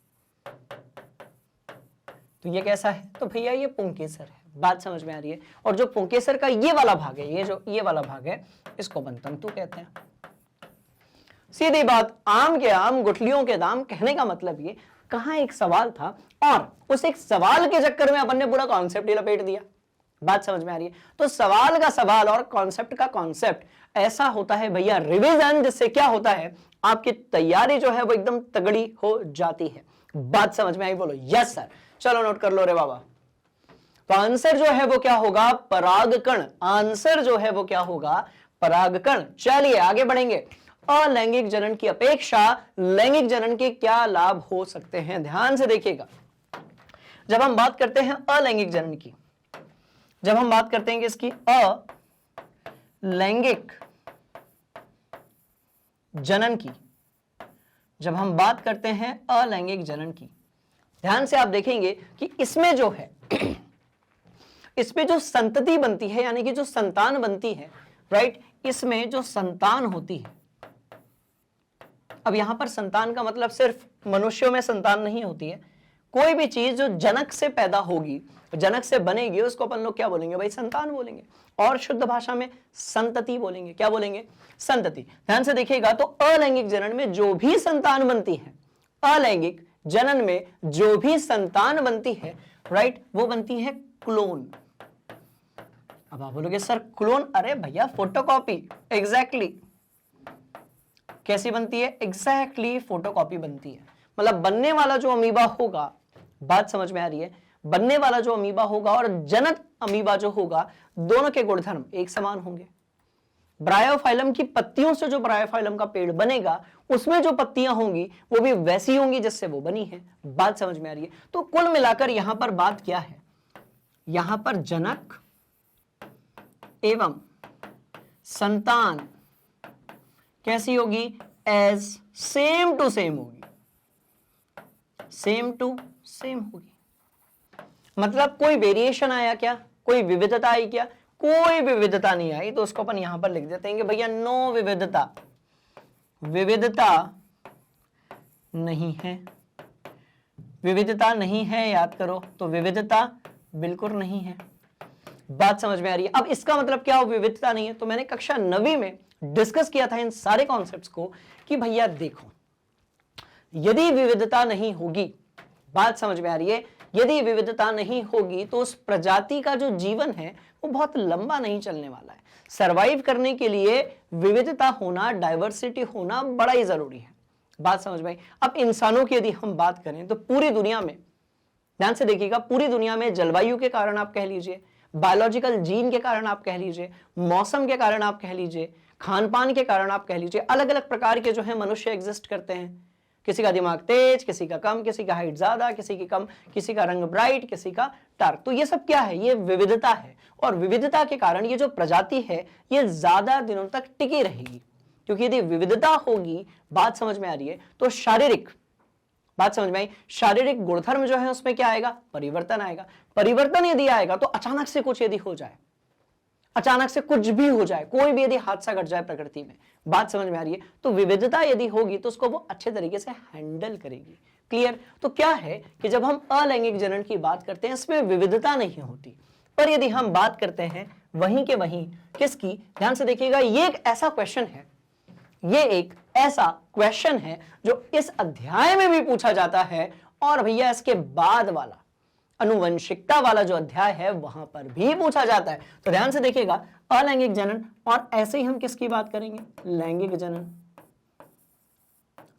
तो ये कैसा है, तो भैया ये पुंकेसर है। बात समझ में आ रही है। और जो पुंकेसर का ये वाला भाग है, ये जो ये वाला भाग है, इसको बनतंतु कहते हैं। सीधी बात, आम के आम गुठलियों के दाम। कहने का मतलब ये, कहां एक सवाल था और उस एक सवाल के चक्कर में अपन ने पूरा कॉन्सेप्ट ही लपेट दिया। बात समझ में आ रही है। तो सवाल का सवाल और कॉन्सेप्ट का कॉन्सेप्ट ऐसा होता है भैया रिवीजन, जिससे क्या होता है, आपकी तैयारी जो है वो एकदम तगड़ी हो जाती है। बात समझ में आई, बोलो यस सर। चलो नोट कर लो रे बाबा। तो आंसर जो है वो क्या होगा, परागकण। आंसर जो है वो क्या होगा, परागकण। चलिए आगे बढ़ेंगे। अलैंगिक जनन की अपेक्षा लैंगिक जनन के क्या लाभ हो सकते हैं, ध्यान से देखिएगा। जब हम बात करते हैं अलैंगिक जनन की, जब हम बात करते हैं कि इसकी अलैंगिक जनन की, जब हम बात करते हैं अलैंगिक जनन की, ध्यान से आप देखेंगे कि इसमें जो है इसमें जो संतति बनती है, यानी कि जो संतान बनती है, राइट, इसमें जो संतान होती है। अब यहां पर संतान का मतलब सिर्फ मनुष्यों में संतान नहीं होती है, कोई भी चीज जो जनक से पैदा होगी, जनक से बनेगी, उसको अपन लोग क्या बोलेंगे भाई, संतान बोलेंगे। और शुद्ध भाषा में संतति बोलेंगे। क्या बोलेंगे, संतति। ध्यान से देखिएगा, तो अलैंगिक जनन में जो भी संतान बनती है, अलैंगिक जनन में जो भी संतान बनती है, राइट, वो बनती है क्लोन। अब आप बोलोगे सर क्लोन, अरे भैया फोटोकॉपी। एग्जैक्टली कैसी बनती है, एग्जैक्टली फोटोकॉपी बनती है। मतलब बनने वाला जो अमीबा होगा, बात समझ में आ रही है, बनने वाला जो अमीबा होगा और जनक अमीबा जो होगा, दोनों के गुणधर्म एक समान होंगे। ब्रायोफाइलम की पत्तियों से जो ब्रायोफाइलम का पेड़ बनेगा, उसमें जो पत्तियां होंगी वो भी वैसी होंगी जिससे वो बनी है। बात समझ में आ रही है। तो कुल मिलाकर यहां पर बात क्या है, यहां पर जनक एवं संतान कैसी होगी, एज सेम टू सेम होगी, सेम टू सेम होगी। मतलब कोई वेरिएशन आया क्या, कोई विविधता आई क्या, कोई विविधता नहीं आई। तो उसको अपन यहां पर लिख देते हैं कि भैया नो विविधता, विविधता नहीं है, विविधता नहीं है, याद करो। तो विविधता बिल्कुल नहीं है। बात समझ में आ रही है। अब इसका मतलब क्या हो, विविधता नहीं है। तो मैंने कक्षा 9वीं में डिस्कस किया था इन सारे कॉन्सेप्ट्स को कि भैया देखो, यदि विविधता नहीं होगी, बात समझ में आ रही है, यदि विविधता नहीं होगी तो उस प्रजाति का जो जीवन है वो बहुत लंबा नहीं चलने वाला है। सरवाइव करने के लिए विविधता होना, डाइवर्सिटी होना बड़ा ही जरूरी है। बात समझ में आई। अब इंसानों की यदि हम बात करें तो पूरी दुनिया में, ध्यान से देखिएगा, पूरी दुनिया में जलवायु के कारण आप कह लीजिए, बायोलॉजिकल जीन के कारण आप कह लीजिए, मौसम के कारण आप कह लीजिए, खान पान के कारण आप कह लीजिए, अलग अलग प्रकार के जो है मनुष्य एग्जिस्ट करते हैं। किसी का दिमाग तेज, किसी का कम, किसी का हाइट ज्यादा, किसी की कम, किसी का रंग ब्राइट, किसी का डार्क। तो ये सब क्या है, ये विविधता है। और विविधता के कारण ये जो प्रजाति है ये ज्यादा दिनों तक टिकी रहेगी। क्योंकि यदि विविधता होगी, बात समझ में आ रही है, तो शारीरिक, बात समझ में आई, शारीरिक गुणधर्म जो है उसमें क्या आएगा, परिवर्तन आएगा। परिवर्तन यदि आएगा तो अचानक से कुछ यदि हो जाए, अचानक से कुछ भी हो जाए, कोई भी यदि हादसा घट जाए प्रकृति में, बात समझ में आ रही है, तो विविधता यदि होगी तो उसको वो अच्छे तरीके से हैंडल करेगी। क्लियर। तो क्या है कि जब हम अलैंगिक जनन की बात करते हैं इसमें विविधता नहीं होती, पर यदि हम बात करते हैं वहीं के वहीं किसकी, ध्यान से देखिएगा, ये एक ऐसा क्वेश्चन है, ये एक ऐसा क्वेश्चन है जो इस अध्याय में भी पूछा जाता है और भैया इसके बाद वाला अनुवंशिकता वाला जो अध्याय है वहां पर भी पूछा जाता है। तो ध्यान से देखिएगा, अलैंगिक जनन, और ऐसे ही हम किसकी बात करेंगे, लैंगिक जनन।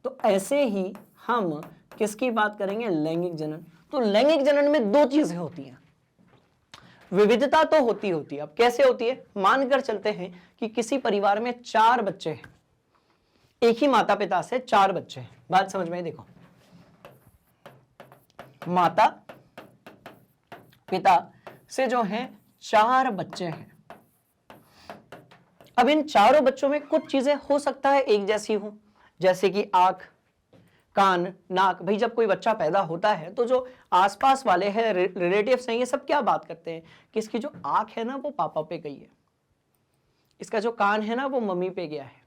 तो ऐसे ही हम किसकी बात करेंगे, लैंगिक जनन। तो लैंगिक जनन में दो चीजें होती हैं, विविधता तो होती है। अब कैसे होती है, मानकर चलते हैं कि किसी परिवार में 4 बच्चे हैं, एक ही माता पिता से 4 बच्चे हैं। बात समझ में, देखो, माता पिता से जो हैं 4 बच्चे हैं। अब इन चारों बच्चों में कुछ चीजें हो सकता है एक जैसी हो, जैसे कि आंख, कान, नाक। भाई जब कोई बच्चा पैदा होता है तो जो आसपास वाले हैं, रिलेटिव्स हैं, ये सब क्या बात करते हैं कि इसकी जो आंख है ना वो पापा पे गई है, इसका जो कान है ना वो मम्मी पे गया है,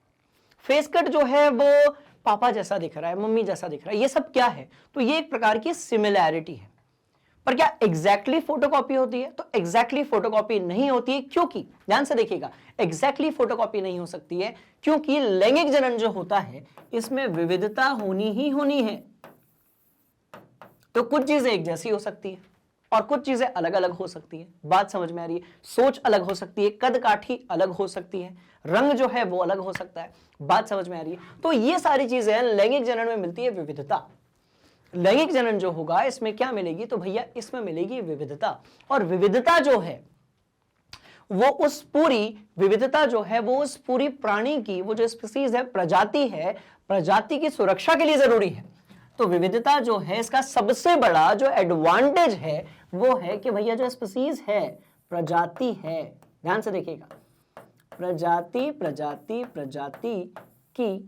फेस कट जो है वो पापा जैसा दिख रहा है, मम्मी जैसा दिख रहा है, ये सब क्या है? तो ये एक प्रकार की सिमिलैरिटी है। पर क्या एग्जैक्टली फोटोकॉपी होती है? तो एग्जैक्टली फोटोकॉपी नहीं होती है, क्योंकि ध्यान से देखिएगा, एग्जैक्टली फोटोकॉपी नहीं हो सकती है क्योंकि लैंगिक जनन जो होता है इसमें विविधता होनी ही होनी है। तो कुछ चीजें एक जैसी हो सकती है और कुछ चीजें अलग अलग हो सकती है। बात समझ में आ रही है? सोच अलग हो सकती है, कद काठी अलग हो सकती है, रंग जो है वो अलग हो सकता है। बात समझ में आ रही है? तो ये सारी चीजें लैंगिक जनन में मिलती है विविधता। लैंगिक जनन जो होगा इसमें क्या मिलेगी? तो भैया इसमें मिलेगी विविधता। और विविधता जो है वो उस पूरी विविधता जो है वो उस पूरी प्राणी की, वो जो स्पीसीज है, प्रजाति है, प्रजाति की सुरक्षा के लिए जरूरी है। तो विविधता जो है इसका सबसे बड़ा जो एडवांटेज है वो है कि भैया जो स्पीसीज है, प्रजाति है, ध्यान से देखिएगा, प्रजाति प्रजाति प्रजाति की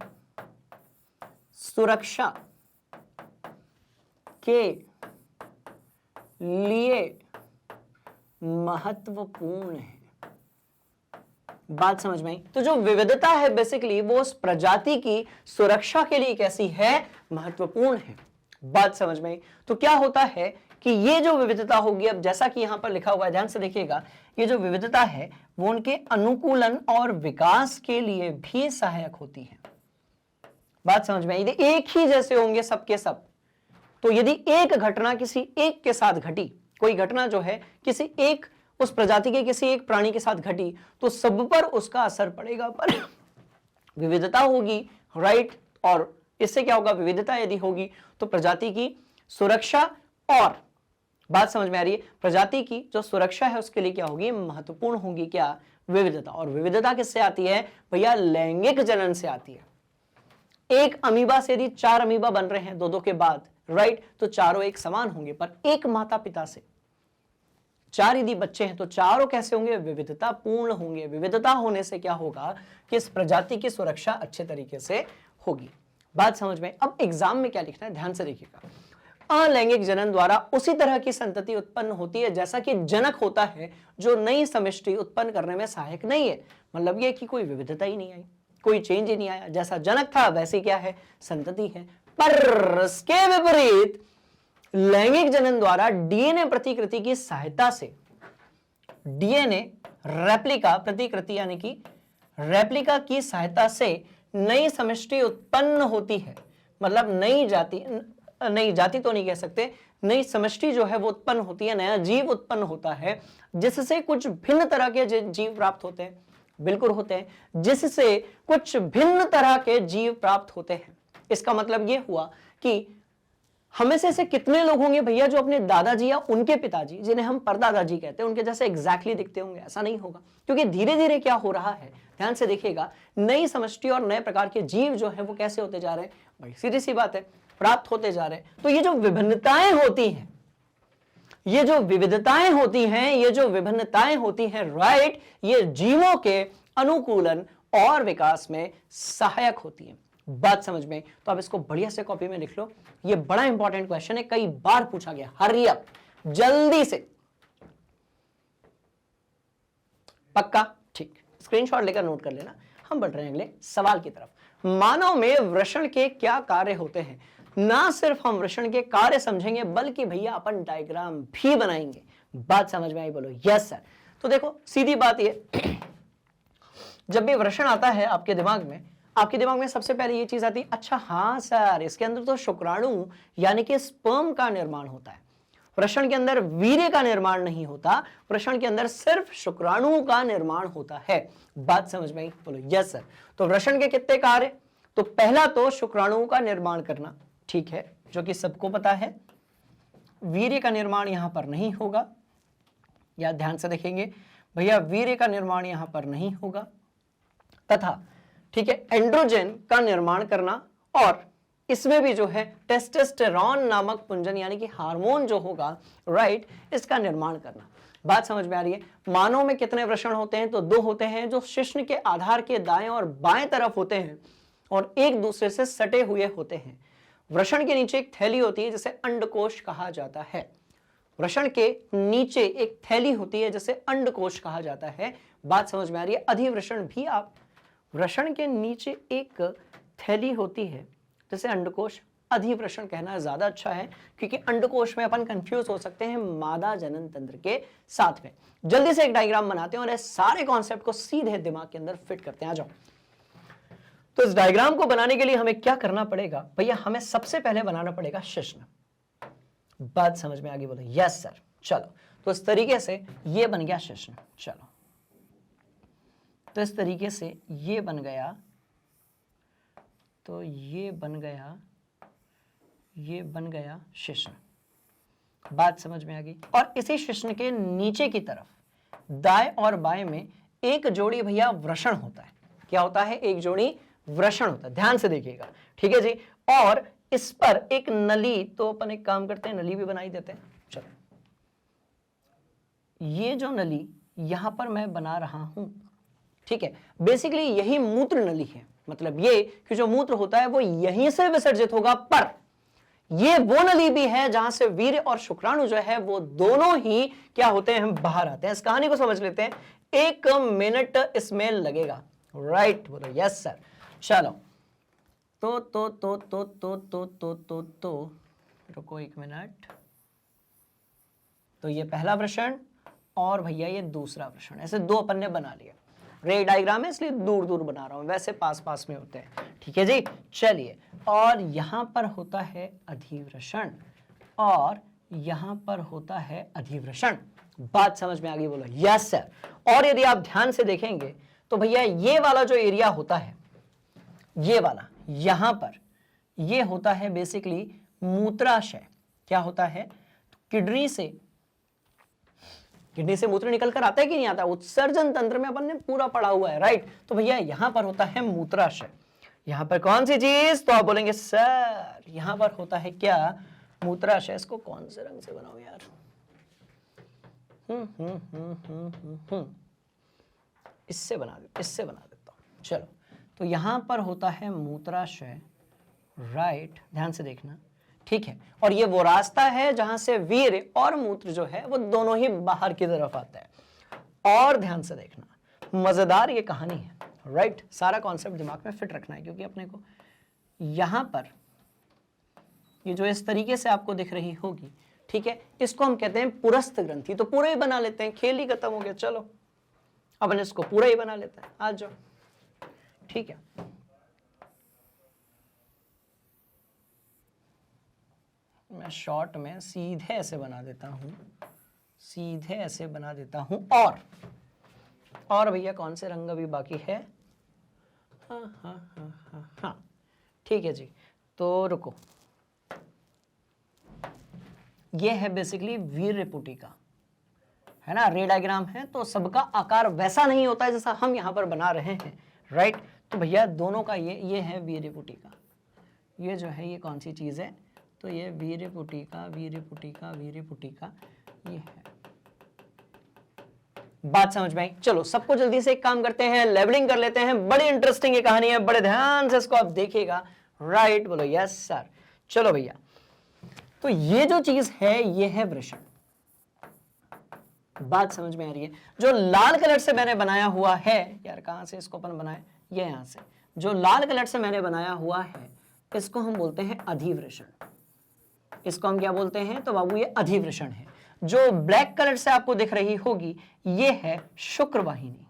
सुरक्षा के लिए महत्वपूर्ण है। बात समझ में आई? तो जो विविधता है बेसिकली वो उस प्रजाति की सुरक्षा के लिए कैसी है? महत्वपूर्ण है। बात समझ में आई? तो क्या होता है कि ये जो विविधता होगी, अब जैसा कि यहां पर लिखा हुआ है, ध्यान से देखिएगा, ये जो विविधता है वो उनके अनुकूलन और विकास के लिए भी सहायक होती है। बात समझ में आई? एक ही जैसे होंगे सबके सब, तो यदि एक घटना किसी एक के साथ घटी, कोई घटना जो है किसी एक उस प्रजाति के किसी एक प्राणी के साथ घटी, तो सब पर उसका असर पड़ेगा। पर विविधता होगी, राइट? और इससे क्या होगा? विविधता यदि होगी तो प्रजाति की सुरक्षा, और बात समझ में आ रही है, प्रजाति की जो सुरक्षा है उसके लिए क्या होगी? महत्वपूर्ण होगी क्या? विविधता। और विविधता किससे आती है भैया? लैंगिक जनन से आती है। एक अमीबा से यदि 4 अमीबा बन रहे हैं दो के बाद, राइट, तो चारों एक समान होंगे, पर एक माता पिता से 4 यदि बच्चे हैं तो चारों कैसे होंगे? विविधता पूर्ण होंगे। विविधता होने से क्या होगा कि इस प्रजाति की सुरक्षा अच्छे तरीके से होगी। बात समझ में? अब एग्जाम में क्या लिखना है, ध्यान से देखिएगा। अलैंगिक जनन द्वारा उसी तरह की संतति उत्पन्न होती है जैसा कि जनक होता है, जो नई समष्टि उत्पन्न करने में सहायक नहीं है। मतलब यह कि कोई विविधता ही नहीं आई, कोई चेंज ही नहीं आया, जैसा जनक था वैसी क्या है? संतति है। पर इसके विपरीत लैंगिक जनन द्वारा डीएनए प्रतिकृति की सहायता से, डीएनए रेप्लिका प्रतिकृति यानी कि रेप्लिका की सहायता से नई समष्टि उत्पन्न होती है। मतलब नई जाति तो नहीं कह सकते, नई समष्टि जो है वो उत्पन्न होती है, नया जीव उत्पन्न होता है, जिससे कुछ भिन्न तरह के जीव प्राप्त होते हैं। बिल्कुल होते हैं, जिससे कुछ भिन्न तरह के जीव प्राप्त होते हैं। इसका मतलब ये हुआ कि हमें से ऐसे कितने लोग होंगे भैया जो अपने दादाजी या उनके पिताजी, जिन्हें हम परदादाजी कहते हैं, उनके जैसे एग्जैक्टली दिखते होंगे? ऐसा नहीं होगा, क्योंकि धीरे धीरे क्या हो रहा है, ध्यान से देखिएगा, नई समष्टि और नए प्रकार के जीव जो है वो कैसे होते जा रहे हैं? बड़ी सीधी सी बात है, प्राप्त होते जा रहे हैं। तो ये जो विभिन्नताएं होती हैं, ये जो विविधताएं होती हैं, ये जो विभिन्नताएं होती हैं, राइट, ये जीवों के अनुकूलन और विकास में सहायक होती है। बात समझ में? तो आप इसको बढ़िया से कॉपी में लिख लो, ये बड़ा इंपॉर्टेंट क्वेश्चन है, कई बार पूछा गया। हरी अप, जल्दी से, पक्का? ठीक, स्क्रीनशॉट लेकर नोट कर लेना। हम बढ़ रहे हैं अगले सवाल की तरफ। मानव में वृषण के क्या कार्य होते हैं? ना सिर्फ हम वृषण के कार्य समझेंगे बल्कि भैया अपन डायग्राम भी बनाएंगे। बात समझ में आई? बोलो यस सर। तो देखो सीधी बात ये, जब भी वृषण आता है आपके दिमाग में सबसे पहले ये चीज आती है, अच्छा हाँ सर, इसके अंदर तो शुक्राणु यानी कि स्पर्म का निर्माण होता है। वृषण के अंदर वीर्य का निर्माण नहीं होता, वृषण के अंदर सिर्फ शुक्राणु का निर्माण होता है। बात समझ में आई? बोलो यस सर। तो वृषण के कितने कार्य? तो पहला तो शुक्राणु का निर्माण करना, ठीक है, जो कि सबको पता है। वीर्य का निर्माण यहां पर नहीं होगा, या ध्यान से देखेंगे भैया, वीर्य का निर्माण यहां पर नहीं होगा, तथा ठीक है एंड्रोजन का निर्माण करना, और इसमें भी जो है टेस्टोस्टेरोन नामक पुंजन यानी कि हार्मोन जो होगा, राइट, इसका निर्माण करना। बात समझ में आ रही है? मानव में कितने वृषण होते हैं? तो 2 होते हैं, जो शिश्न के आधार के दाएं और बाएं तरफ होते हैं और एक दूसरे से सटे हुए होते हैं। वृषण के नीचे एक थैली होती है जिसे अंडकोश कहा जाता है। वृषण के नीचे एक थैली होती है जिसे अंडकोश कहा जाता है। बात समझ में आ रही है? अधिवृषण भी आप वृषण के नीचे एक थैली होती है जिसे अंडकोश, अधिवृषण कहना ज्यादा अच्छा है क्योंकि अंडकोश में अपन कंफ्यूज हो सकते हैं मादा जनन तंत्र के साथ में। जल्दी से एक डायग्राम बनाते हैं और इस सारे कॉन्सेप्ट को सीधे दिमाग के अंदर फिट करते हैं। आ जाओ। तो इस डायग्राम को बनाने के लिए हमें क्या करना पड़ेगा भैया? हमें सबसे पहले बनाना पड़ेगा शिश्न। बात समझ में आ गई? बोलो यस सर। चलो, तो इस तरीके से ये बन गया शिश्न। चलो, तो इस तरीके से ये बन गया, तो ये बन गया शिश्न। बात समझ में आ गई? और इसी शिश्न के नीचे की तरफ दाएं और बाएं में एक जोड़ी भैया वृषण होता है। क्या होता है? एक जोड़ी वृषण होता है। ध्यान से देखिएगा, ठीक है जी। और इस पर एक नली, तो अपन एक काम करते हैं, नली भी बनाई देते हैं। चलो, ये जो नली यहां पर मैं बना रहा हूं, ठीक है, बेसिकली यही मूत्र नली है। मतलब ये कि जो मूत्र होता है वो यहीं से विसर्जित होगा, पर ये वो नली भी है जहां से वीर्य और शुक्राणु जो है वो दोनों ही क्या होते हैं? हम बाहर आते हैं। इस कहानी को समझ लेते हैं। 1 मिनट इसमें लगेगा। राइट, बोलो यस सर। चलो, तो रुको 1 मिनट। तो ये पहला वृषण और भैया ये दूसरा वृषण, ऐसे दो अपन ने बना लिया। रे डायग्राम है इसलिए दूर दूर बना रहा हूं, वैसे पास पास में होते हैं, ठीक है जी। चलिए, और यहां पर होता है अधिवृषण और यहां पर होता है अधिवृषण। बात समझ में आ गई? बोलो यस सर। और यदि आप ध्यान से देखेंगे तो भैया ये वाला जो एरिया होता है, ये वाला यहां पर, ये होता है बेसिकली मूत्राशय। क्या होता है? तो किडनी से मूत्र निकल कर आता है कि नहीं आता? उत्सर्जन तंत्र में अपन ने पूरा पढ़ा हुआ है, राइट। तो भैया यहां पर होता है मूत्राशय। यहां पर कौन सी चीज? तो आप बोलेंगे सर यहां पर होता है क्या? मूत्राशय। इसको कौन से रंग से बनाओ यार? इससे बना देता हूं। चलो, तो यहां पर होता है मूत्राशय, राइट, ध्यान से देखना, ठीक है। और ये वो रास्ता है जहां से वीर्य और मूत्र जो है वो दोनों ही बाहर की तरफ आता है। और ध्यान से देखना, मजेदार ये कहानी है, राइट। सारा कॉन्सेप्ट दिमाग में फिट रखना है क्योंकि अपने को यहां पर ये जो इस तरीके से आपको दिख रही होगी, ठीक है, इसको हम कहते हैं पुरस्थ ग्रंथि। तो पूरा ही बना लेते हैं, खेल ही खत्म हो गया। चलो, अपन इसको पूरा ही बना लेते हैं। आ जाओ, ठीक है। मैं शॉर्ट में सीधे ऐसे बना देता हूं, और भैया कौन से रंग अभी बाकी है? हाँ, ठीक है जी। तो रुको, ये है बेसिकली वीर्य पुटिका, है ना। रे डायग्राम है तो सबका आकार वैसा नहीं होता है जैसा हम यहां पर बना रहे हैं, राइट। तो भैया दोनों का ये है वीर्य पुटिका। ये जो है ये कौन सी चीज है? तो ये वीर्य पुटिका ये है। बात समझ में आई? चलो, सबको जल्दी से एक काम करते हैं, लेवलिंग कर लेते हैं। बड़ी इंटरेस्टिंग ये कहानी है, बड़े ध्यान से इसको आप देखिएगा, राइट। बोलो यस सर। चलो भैया, तो ये जो चीज है ये है वृषण। बात समझ में आ रही है? जो लाल कलर से मैंने बनाया हुआ है यार, कहां से इसको अपन बनाए? ये यहां से। जो लाल कलर से मैंने बनाया हुआ है इसको हम बोलते हैं अधिवृषण। इसको हम क्या बोलते हैं? तो बाबू ये अधिवृषण है। जो ब्लैक कलर से आपको दिख रही होगी ये है शुक्रवाहिनी।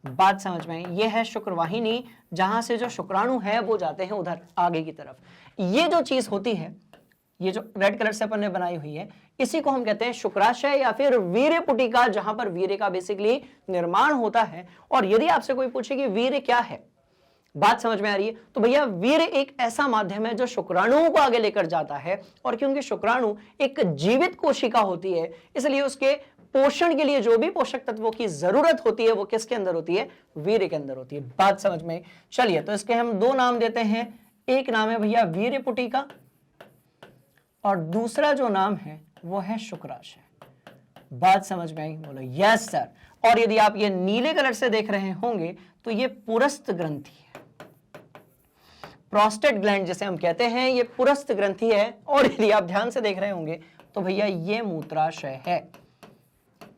बात समझ में आई? ये है शुक्रवाहिनी, जहां से जो शुक्राणु है वो जाते हैं उधर आगे की तरफ। ये जो चीज होती है, ये जो रेड कलर से अपन ने बनाई हुई है, इसी को हम कहते हैं शुक्राशय या फिर वीर्य पुटिका, जहां पर वीर्य का बेसिकली निर्माण होता है। और यदि आपसे कोई पूछे कि वीर्य क्या है, बात समझ में आ रही है? तो भैया वीर्य एक ऐसा माध्यम है जो शुक्राणुओं को आगे लेकर जाता है। और क्योंकि शुक्राणु एक जीवित कोशिका होती है, इसलिए उसके पोषण के लिए जो भी पोषक तत्वों की जरूरत होती है वो किसके अंदर होती है? वीर्य के अंदर होती है। बात समझ में? चलिए, तो इसके हम दो नाम देते हैं। एक नाम है भैया वीर्य पुटिका और दूसरा जो नाम है वो है शुक्राशय। बात समझ में आई? बोलो यस सर। और यदि आप ये नीले कलर से देख रहे होंगे तो ये पुरस्थ ग्रंथि है, प्रोस्टेट ग्लैंड जिसे हम कहते हैं, ये पुरस्थ ग्रंथि है। और यदि आप ध्यान से देख रहे होंगे तो भैया ये मूत्राशय है।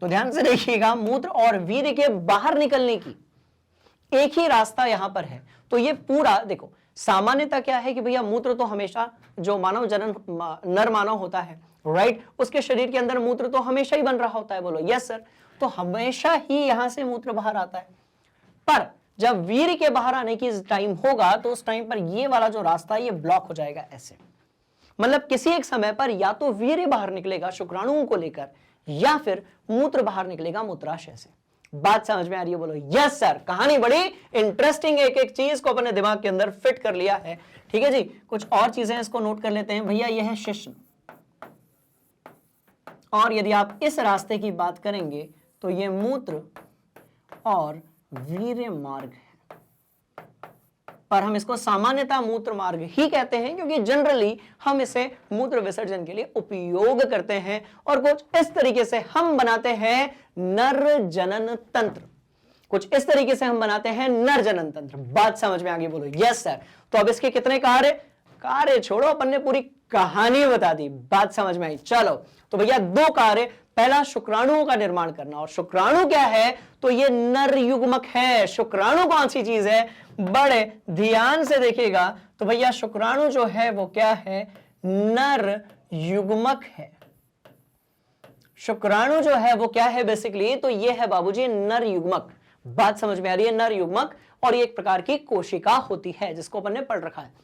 तो ध्यान से देखिएगा, मूत्र और वीर्य के बाहर निकलने की एक ही रास्ता यहां पर है। तो ये पूरा देखो, सामान्यता क्या है कि भैया मूत्र तो हमेशा जो मानव जनन नर मानव होता है, राइट, उसके शरीर के अंदर मूत्र तो हमेशा ही बन रहा होता है। बोलो यस सर। तो हमेशा ही यहां से मूत्र बाहर आता है, पर जब वीर्य के बाहर आने की टाइम होगा तो उस टाइम पर ये वाला जो रास्ता है ये ब्लॉक हो जाएगा ऐसे। मतलब किसी एक समय पर या तो वीर्य बाहर निकलेगा शुक्राणुओं को लेकर, या फिर मूत्र बाहर निकलेगा मूत्राशय से। बात समझ में आ रही है? बोलो यस सर। कहानी बड़ी इंटरेस्टिंग है, एक एक चीज को अपने दिमाग के अंदर फिट कर लिया है। ठीक है जी, कुछ और चीजें इसको नोट कर लेते हैं भैया। यह है शिश्न, और यदि आप इस रास्ते की बात करेंगे तो यह मूत्र और वीर्य मार्ग है, पर हम इसको सामान्यतः मूत्र मार्ग ही कहते हैं क्योंकि जनरली हम इसे मूत्र विसर्जन के लिए उपयोग करते हैं। और कुछ इस तरीके से हम बनाते हैं नर जनन तंत्र, कुछ इस तरीके से हम बनाते हैं नर जनन तंत्र। बात समझ में आ गई? बोलो यस सर। तो अब इसके कितने कार्य छोड़ो, अपन ने पूरी कहानी बता दी। बात समझ में आई? चलो तो भैया दो कार्य, पहला शुक्राणुओं का निर्माण करना, और शुक्राणु क्या है? तो ये नर युग्मक है। शुक्राणु कौन सी चीज है? बड़े ध्यान से देखिएगा तो भैया शुक्राणु जो है वो क्या है? नर युग्मक है। शुक्राणु जो है वो क्या है बेसिकली? तो ये है बाबूजी नर युग्मक। बात समझ में आ रही है? नर युग्मक, और ये एक प्रकार की कोशिका होती है जिसको अपन ने पढ़ रखा है।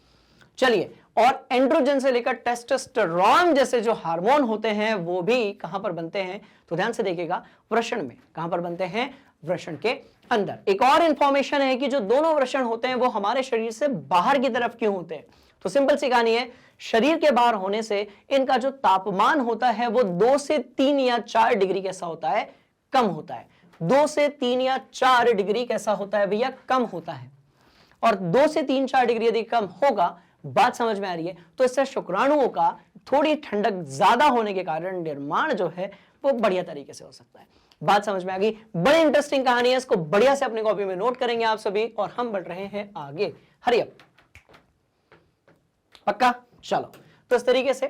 चलिए, और एंड्रोजन से लेकर टेस्टोस्टेरोन जैसे जो हार्मोन होते हैं वो भी कहां पर बनते हैं? तो ध्यान से देखिएगा, वृषण में। कहां पर बनते हैं? वृषण के अंदर। एक और इंफॉर्मेशन है कि जो दोनों वृषण होते हैं वो हमारे शरीर से बाहर की तरफ क्यों होते हैं? तो सिंपल सी कहानी है, शरीर के बाहर होने से इनका जो तापमान होता है वो 2 से 3 या 4 डिग्री कैसा होता है? कम होता है। 2 से 3 या 4 डिग्री कैसा होता है भैया? कम होता है। और 2 से 3-4 डिग्री यदि कम होगा, बात समझ में आ रही है, तो इससे शुक्राणुओं का थोड़ी ठंडक ज्यादा होने के कारण निर्माण जो है वो बढ़िया तरीके से हो सकता है। बात समझ में आ गई? बड़ी इंटरेस्टिंग कहानी है, इसको बढ़िया से अपनी कॉपी में नोट करेंगे आप सभी, और हम बढ़ रहे हैं आगे। हरी अप, पक्का? चलो, तो इस तरीके से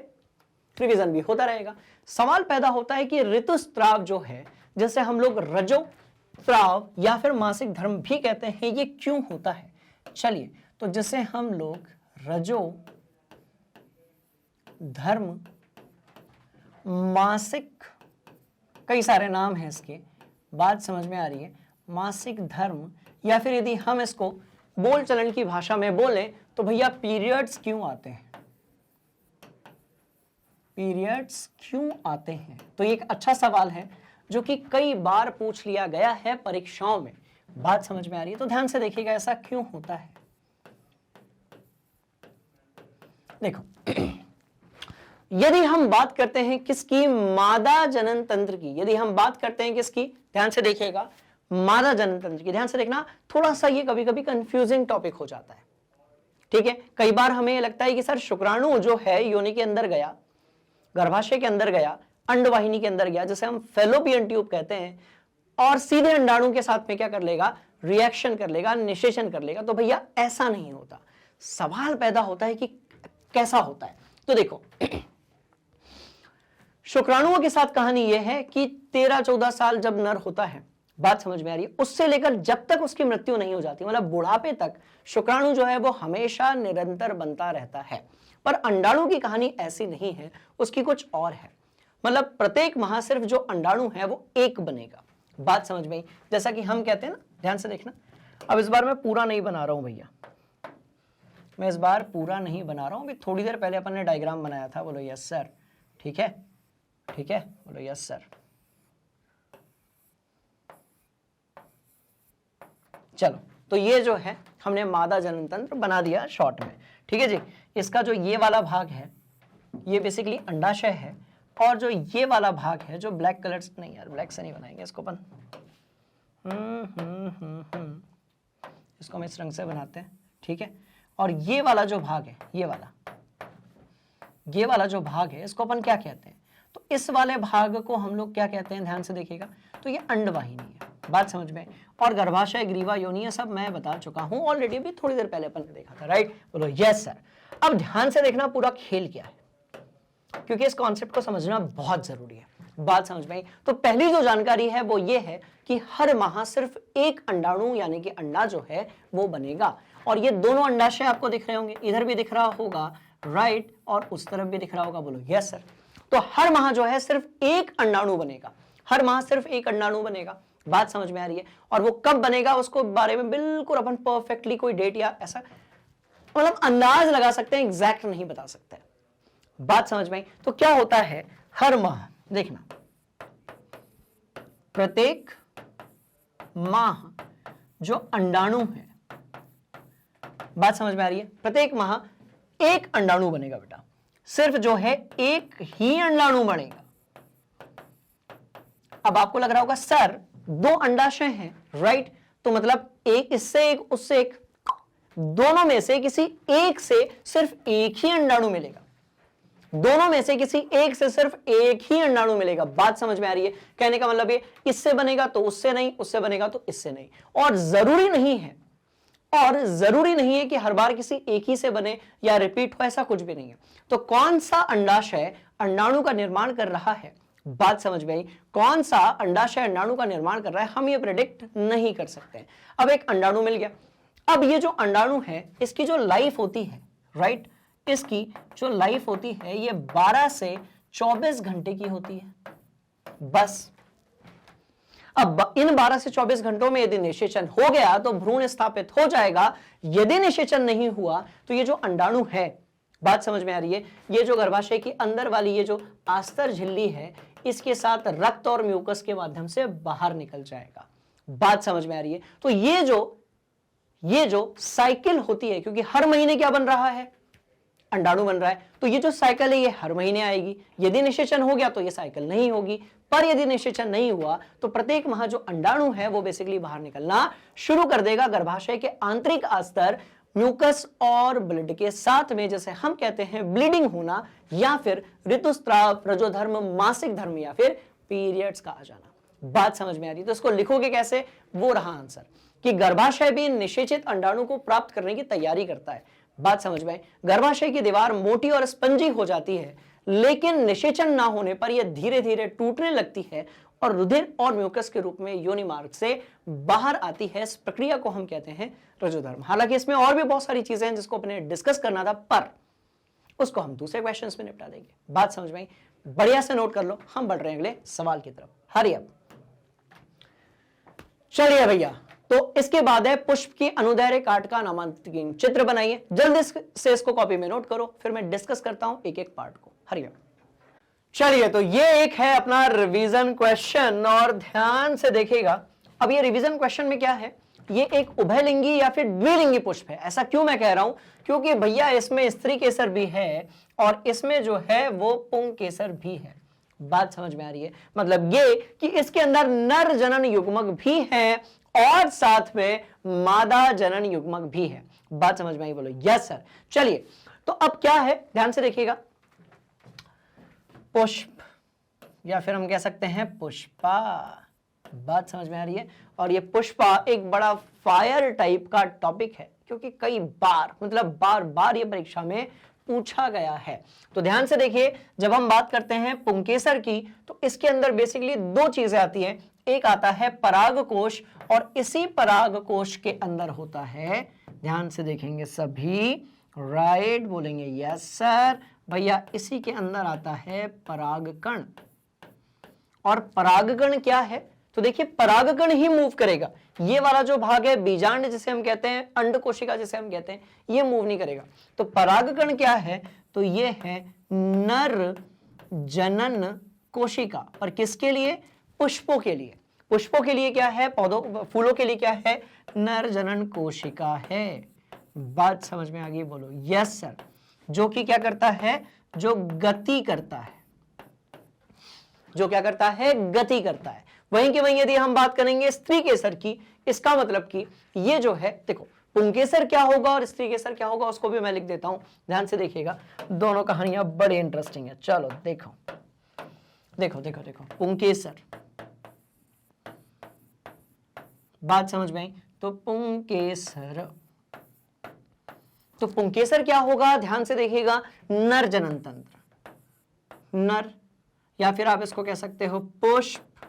रिवीजन भी होता रहेगा। सवाल पैदा होता है कि ऋतुस्राव जो है, जैसे हम लोग रजोस्राव या फिर मासिक धर्म भी कहते हैं, ये क्यों होता है? चलिए, तो जैसे हम लोग रजो धर्म, मासिक, कई सारे नाम हैं इसके। बात समझ में आ रही है? मासिक धर्म, या फिर यदि हम इसको बोल चलन की भाषा में बोले तो भैया पीरियड्स क्यों आते हैं? पीरियड्स क्यों आते हैं? तो ये एक अच्छा सवाल है जो कि कई बार पूछ लिया गया है परीक्षाओं में। बात समझ में आ रही है? तो ध्यान से देखिएगा, ऐसा क्यों होता है। देखो, यदि हम बात करते हैं किसकी? मादा जनन तंत्र की। यदि हम बात करते हैं किसकी? ध्यान से देखिएगा, मादा जनन तंत्र की। ध्यान से देखना, थोड़ा सा ये कभी कभी कंफ्यूजिंग टॉपिक हो जाता है। ठीक है, कई बार हमें लगता है कि सर शुक्राणु जो है योनि के अंदर गया, गर्भाशय के अंदर गया, अंडवाहिनी के अंदर गया, जिसे हम फैलोपियन ट्यूब कहते हैं, और सीधे अंडाणु के साथ में क्या कर लेगा? रिएक्शन कर लेगा, निषेचन कर लेगा। तो भैया ऐसा नहीं होता। सवाल पैदा होता है कि कैसा होता है। तो देखो, शुक्राणुओं के साथ कहानी यह है कि 13-14 साल जब नर होता है, बात समझ में आ रही है, उससे लेकर जब तक उसकी मृत्यु नहीं हो जाती, मतलब बुढ़ापे तक शुक्राणु जो है वो हमेशा निरंतर बनता रहता है। पर अंडाणु की कहानी ऐसी नहीं है, उसकी कुछ और है। मतलब प्रत्येक माह सिर्फ जो अंडाणु है वो एक बनेगा। बात समझ में आई? जैसा कि हम कहते हैं ना, ध्यान से देखना। अब इस बार मैं पूरा नहीं बना रहा हूं भैया, मैं इस बार पूरा नहीं बना रहा हूं। अभी थोड़ी देर पहले अपन ने डायग्राम बनाया था। बोलो यस सर। ठीक है, ठीक है, बोलो यस सर। चलो, तो ये जो है हमने मादा जनन तंत्र बना दिया शॉर्ट में। ठीक है जी, इसका जो ये वाला भाग है ये बेसिकली अंडाशय है, और जो ये वाला भाग है जो ब्लैक कलर, नहीं यार ब्लैक से नहीं बनाएंगे इसको अपन, इसको हम इस रंग से बनाते हैं। ठीक है, और ये वाला जो भाग है, ये वाला जो भाग है इसको अपन क्या कहते हैं? तो इस वाले भाग को हम लोग क्या कहते हैं? ध्यान से देखिएगा, तो ये अंडवाहिनी है। बात समझ में? और गर्भाशय, ग्रीवा, योनि, ये सब मैं बता चुका हूं ऑलरेडी, अभी थोड़ी देर पहले अपन ने देखा था। राइट, बोलो यस सर। अब ध्यान से देखना पूरा खेल क्या है। क्योंकि इस कॉन्सेप्ट को समझना बहुत जरूरी है। बात समझ में आई? तो पहली जो जानकारी है वो ये है कि हर माह सिर्फ एक अंडाणु यानी कि अंडा जो है वो बनेगा, और ये दोनों अंडाशय आपको दिख रहे होंगे, इधर भी दिख रहा होगा राइट, और उस तरफ भी दिख रहा होगा। बोलो यस सर। तो हर माह जो है सिर्फ एक अंडाणु बनेगा, हर माह सिर्फ एक अंडाणु बनेगा। बात समझ में आ रही है? और वो कब बनेगा उसको बारे में बिल्कुल अपन परफेक्टली कोई डेट या ऐसा मतलब अंदाज लगा सकते हैं, एग्जैक्ट नहीं बता सकते। बात समझ में आई? तो क्या होता है, हर माह देखना, प्रत्येक माह जो अंडाणु है, बात समझ में आ रही है, प्रत्येक माह एक अंडाणु बनेगा बेटा, सिर्फ जो है एक ही अंडाणु बनेगा। अब आपको लग रहा होगा सर दो अंडाशय हैं राइट, तो मतलब एक इससे एक उससे एक, दोनों में से किसी एक से सिर्फ एक ही अंडाणु मिलेगा, दोनों में से किसी एक से सिर्फ एक ही अंडाणु मिलेगा। बात समझ में आ रही है? कहने का मतलब ये इससे बनेगा तो उससे नहीं, उससे बनेगा तो इससे नहीं, और जरूरी नहीं है कि हर बार किसी एक ही से बने या रिपीट हो, ऐसा कुछ भी नहीं है। तो कौन सा अंडाशय अंडाणु का निर्माण कर रहा है, बात समझ में आई? कौन सा अंडाशय अंडाणु का निर्माण कर रहा है हम ये प्रेडिक्ट नहीं कर सकते। अब एक अंडाणु मिल गया, अब ये जो अंडाणु है इसकी जो लाइफ होती है राइट, इसकी जो लाइफ होती है ये 12 से 24 घंटे की होती है बस। अब इन 12 से 24 घंटों में यदि निषेचन हो गया तो भ्रूण स्थापित हो जाएगा, यदि निषेचन नहीं हुआ तो ये जो अंडाणु है, बात समझ में आ रही है, ये जो गर्भाशय की अंदर वाली ये जो आस्तर झिल्ली है इसके साथ रक्त और म्यूकस के माध्यम से बाहर निकल जाएगा। बात समझ में आ रही है? तो ये जो साइकिल होती है, क्योंकि हर महीने क्या बन रहा है, अंडाणु बन रहा है, तो ये जो साइकिल है ये हर महीने आएगी। यदि निषेचन हो गया तो ये साइकिल नहीं होगी, पर यदि निषेचन नहीं हुआ तो प्रत्येक माह जो अंडाणु है वो बेसिकली बाहर निकलना शुरू कर देगा गर्भाशय के आंतरिक अस्तर म्यूकस और ब्लड के साथ में, जैसे हम कहते हैं ब्लीडिंग होना या फिर ऋतुस्राव, रजोधर्म, मासिक धर्म या फिर पीरियड्स का आ जाना। बात समझ में आ रही? तो इसको लिखोगे कैसे, वो रहा आंसर कि गर्भाशय भी निषेचित अंडाणु को प्राप्त करने की तैयारी करता है। बात समझ में? गर्भाशय की दीवार मोटी और स्पंजी हो जाती है, लेकिन निषेचन ना होने पर यह धीरे धीरे टूटने लगती है और रुधिर और म्यूकस के रूप में योनि मार्ग से बाहर आती है। इस प्रक्रिया को हम कहते हैं रजोधर्म। हालांकि इसमें और भी बहुत सारी चीजें हैं जिसको अपने डिस्कस करना था, पर उसको हम दूसरे क्वेश्चंस में निपटा देंगे। बात समझ में? बढ़िया से नोट कर लो, हम बढ़ रहे हैं अगले सवाल की तरफ। Hurry up. चलिए भैया, तो इसके बाद है पुष्प की अनुदैर्ध्य काट का नामांकित चित्र बनाइए। जल्दी से इसको कॉपी में नोट करो, फिर मैं डिस्कस करता हूं एक एक पार्ट को। हरिओम। चलिए, तो ये एक है अपना रिवीजन क्वेश्चन, और ध्यान से देखिएगा। अब ये रिवीजन क्वेश्चन में क्या है, ये एक उभयलिंगी या फिर द्विलिंगी पुष्प है। ऐसा क्यों मैं कह रहा हूं, क्योंकि भैया इसमें स्त्री केसर भी है और इसमें जो है वो पुंग केसर भी है। बात समझ में आ रही है? मतलब ये कि इसके अंदर नर जनन युग्मक भी है और साथ में मादा जनन युग्मक भी है। बात समझ में आई? बोलो यस सर। चलिए, तो अब क्या है, ध्यान से देखिएगा। पुष्प या फिर हम कह सकते हैं पुष्पा। बात समझ में आ रही है? और ये पुष्पा एक बड़ा फायर टाइप का टॉपिक है, क्योंकि कई बार मतलब बार बार ये परीक्षा में पूछा गया है। तो ध्यान से देखिए, जब हम बात करते हैं पुंकेसर की, तो इसके अंदर बेसिकली दो चीजें आती हैं। एक आता है परागकोश, और इसी परागकोश के अंदर होता है, ध्यान से देखेंगे सभी, राइट बोलेंगे यस सर भैया, इसी के अंदर आता है परागकण। और परागकण क्या है, तो देखिए परागकण ही मूव करेगा। ये वाला जो भाग है बीजांड जिसे हम कहते हैं, अंड कोशिका जिसे हम कहते हैं, ये मूव नहीं करेगा। तो परागकण क्या है, तो ये है नर जनन कोशिका। और किसके लिए? पुष्पों के लिए। पुष्पों के लिए क्या है, पौधों फूलों के लिए क्या है, नर जनन कोशिका है। बात समझ में आ गई? बोलो यस सर। जो कि क्या करता है, जो गति करता है, जो क्या करता है, गति करता है। वहीं के वहीं यदि हम बात करेंगे स्त्री केसर की, इसका मतलब कि ये जो है, देखो पुंकेसर क्या होगा और स्त्री केसर क्या होगा, उसको भी मैं लिख देता हूं, ध्यान से देखिएगा। दोनों कहानियां बड़ी इंटरेस्टिंग है। चलो देखो देखो देखो देखो, पुंकेसर, बात समझ में आई? तो पुंकेसर, तो पुंकेसर क्या होगा, ध्यान से देखिएगा, नर जनन तंत्र। नर, या फिर आप इसको कह सकते हो पुष्प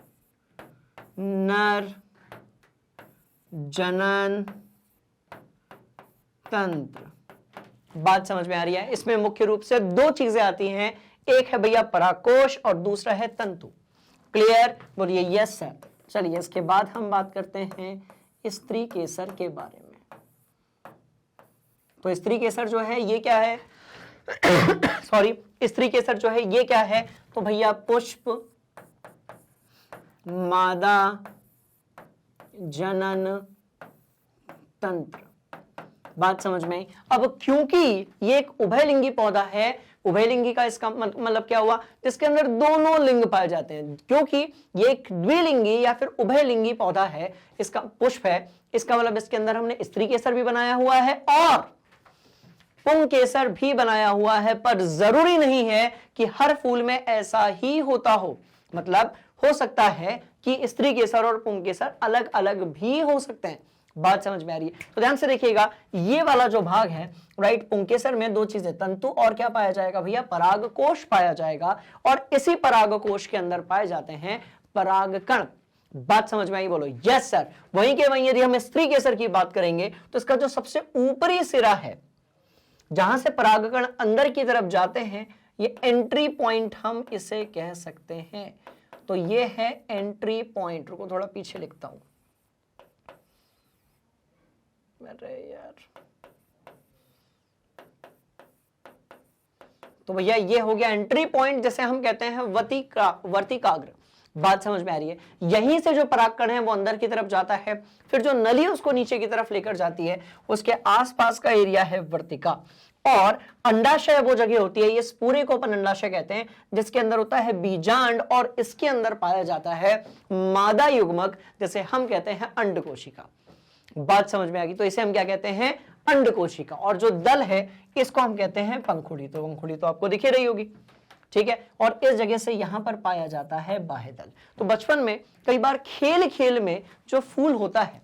नर जनन तंत्र। बात समझ में आ रही है? इसमें मुख्य रूप से दो चीजें आती हैं, एक है भैया परागकोश और दूसरा है तंतु। क्लियर? बोलिए यस सर। चलिए इसके बाद हम बात करते हैं स्त्री केसर के बारे में। तो स्त्री केसर जो है ये क्या है? सॉरी, स्त्री केसर जो है ये क्या है? तो भैया पुष्प मादा जनन तंत्र। बात समझ में आई? अब क्योंकि ये एक उभयलिंगी पौधा है, उभयलिंगी का इसका मतलब क्या हुआ? इसके अंदर दोनों लिंग पाए जाते हैं। क्योंकि ये एक द्विलिंगी या फिर उभयलिंगी पौधा है, इसका पुष्प है, इसका मतलब इसके अंदर हमने स्त्री केसर भी बनाया हुआ है और पुंग केसर भी बनाया हुआ है। पर जरूरी नहीं है कि हर फूल में ऐसा ही होता हो। मतलब हो सकता है कि स्त्री केसर और पुंग केसर अलग अलग भी हो सकते हैं। बात समझ में आ रही है? तो ध्यान से देखिएगा, ये वाला जो भाग है राइट, पुंकेसर में दो चीजें, तंतु और क्या पाया जाएगा भैया? परागकोश पाया जाएगा। और इसी परागकोश के अंदर पाए जाते हैं परागकण। बात समझ में आई? बोलो यस सर। वहीं के वहीं यदि हम स्त्री केसर की बात करेंगे तो इसका जो सबसे ऊपरी सिरा है, जहां से परागकण अंदर की तरफ जाते हैं, ये एंट्री पॉइंट हम इसे कह सकते हैं। तो ये है एंट्री पॉइंट। रुको थोड़ा पीछे लिखता हूं। अरे यार, तो भैया ये हो गया एंट्री पॉइंट, जैसे हम कहते हैं वर्तिकाग्र। बात समझ में आ रही है? यहीं से जो परागकण है वो अंदर की तरफ जाता है, फिर जो नली उसको नीचे की तरफ लेकर जाती है, उसके आसपास का एरिया है वर्तिका। और अंडाशय वो जगह होती है, इस पूरे को अपन अंडाशय कहते हैं, जिसके अंदर होता है बीजांड और इसके अंदर पाया जाता है मादा युग्मक, जैसे हम कहते हैं अंडकोशिका। बात समझ में आ गई? तो इसे हम क्या कहते हैं? अंडकोशिका। और जो दल है इसको हम कहते हैं पंखुड़ी। तो पंखुड़ी तो आपको दिख ही रही होगी, ठीक है। और इस जगह से यहां पर पाया जाता है बाह्य दल। तो बचपन में कई बार खेल खेल में जो फूल होता है,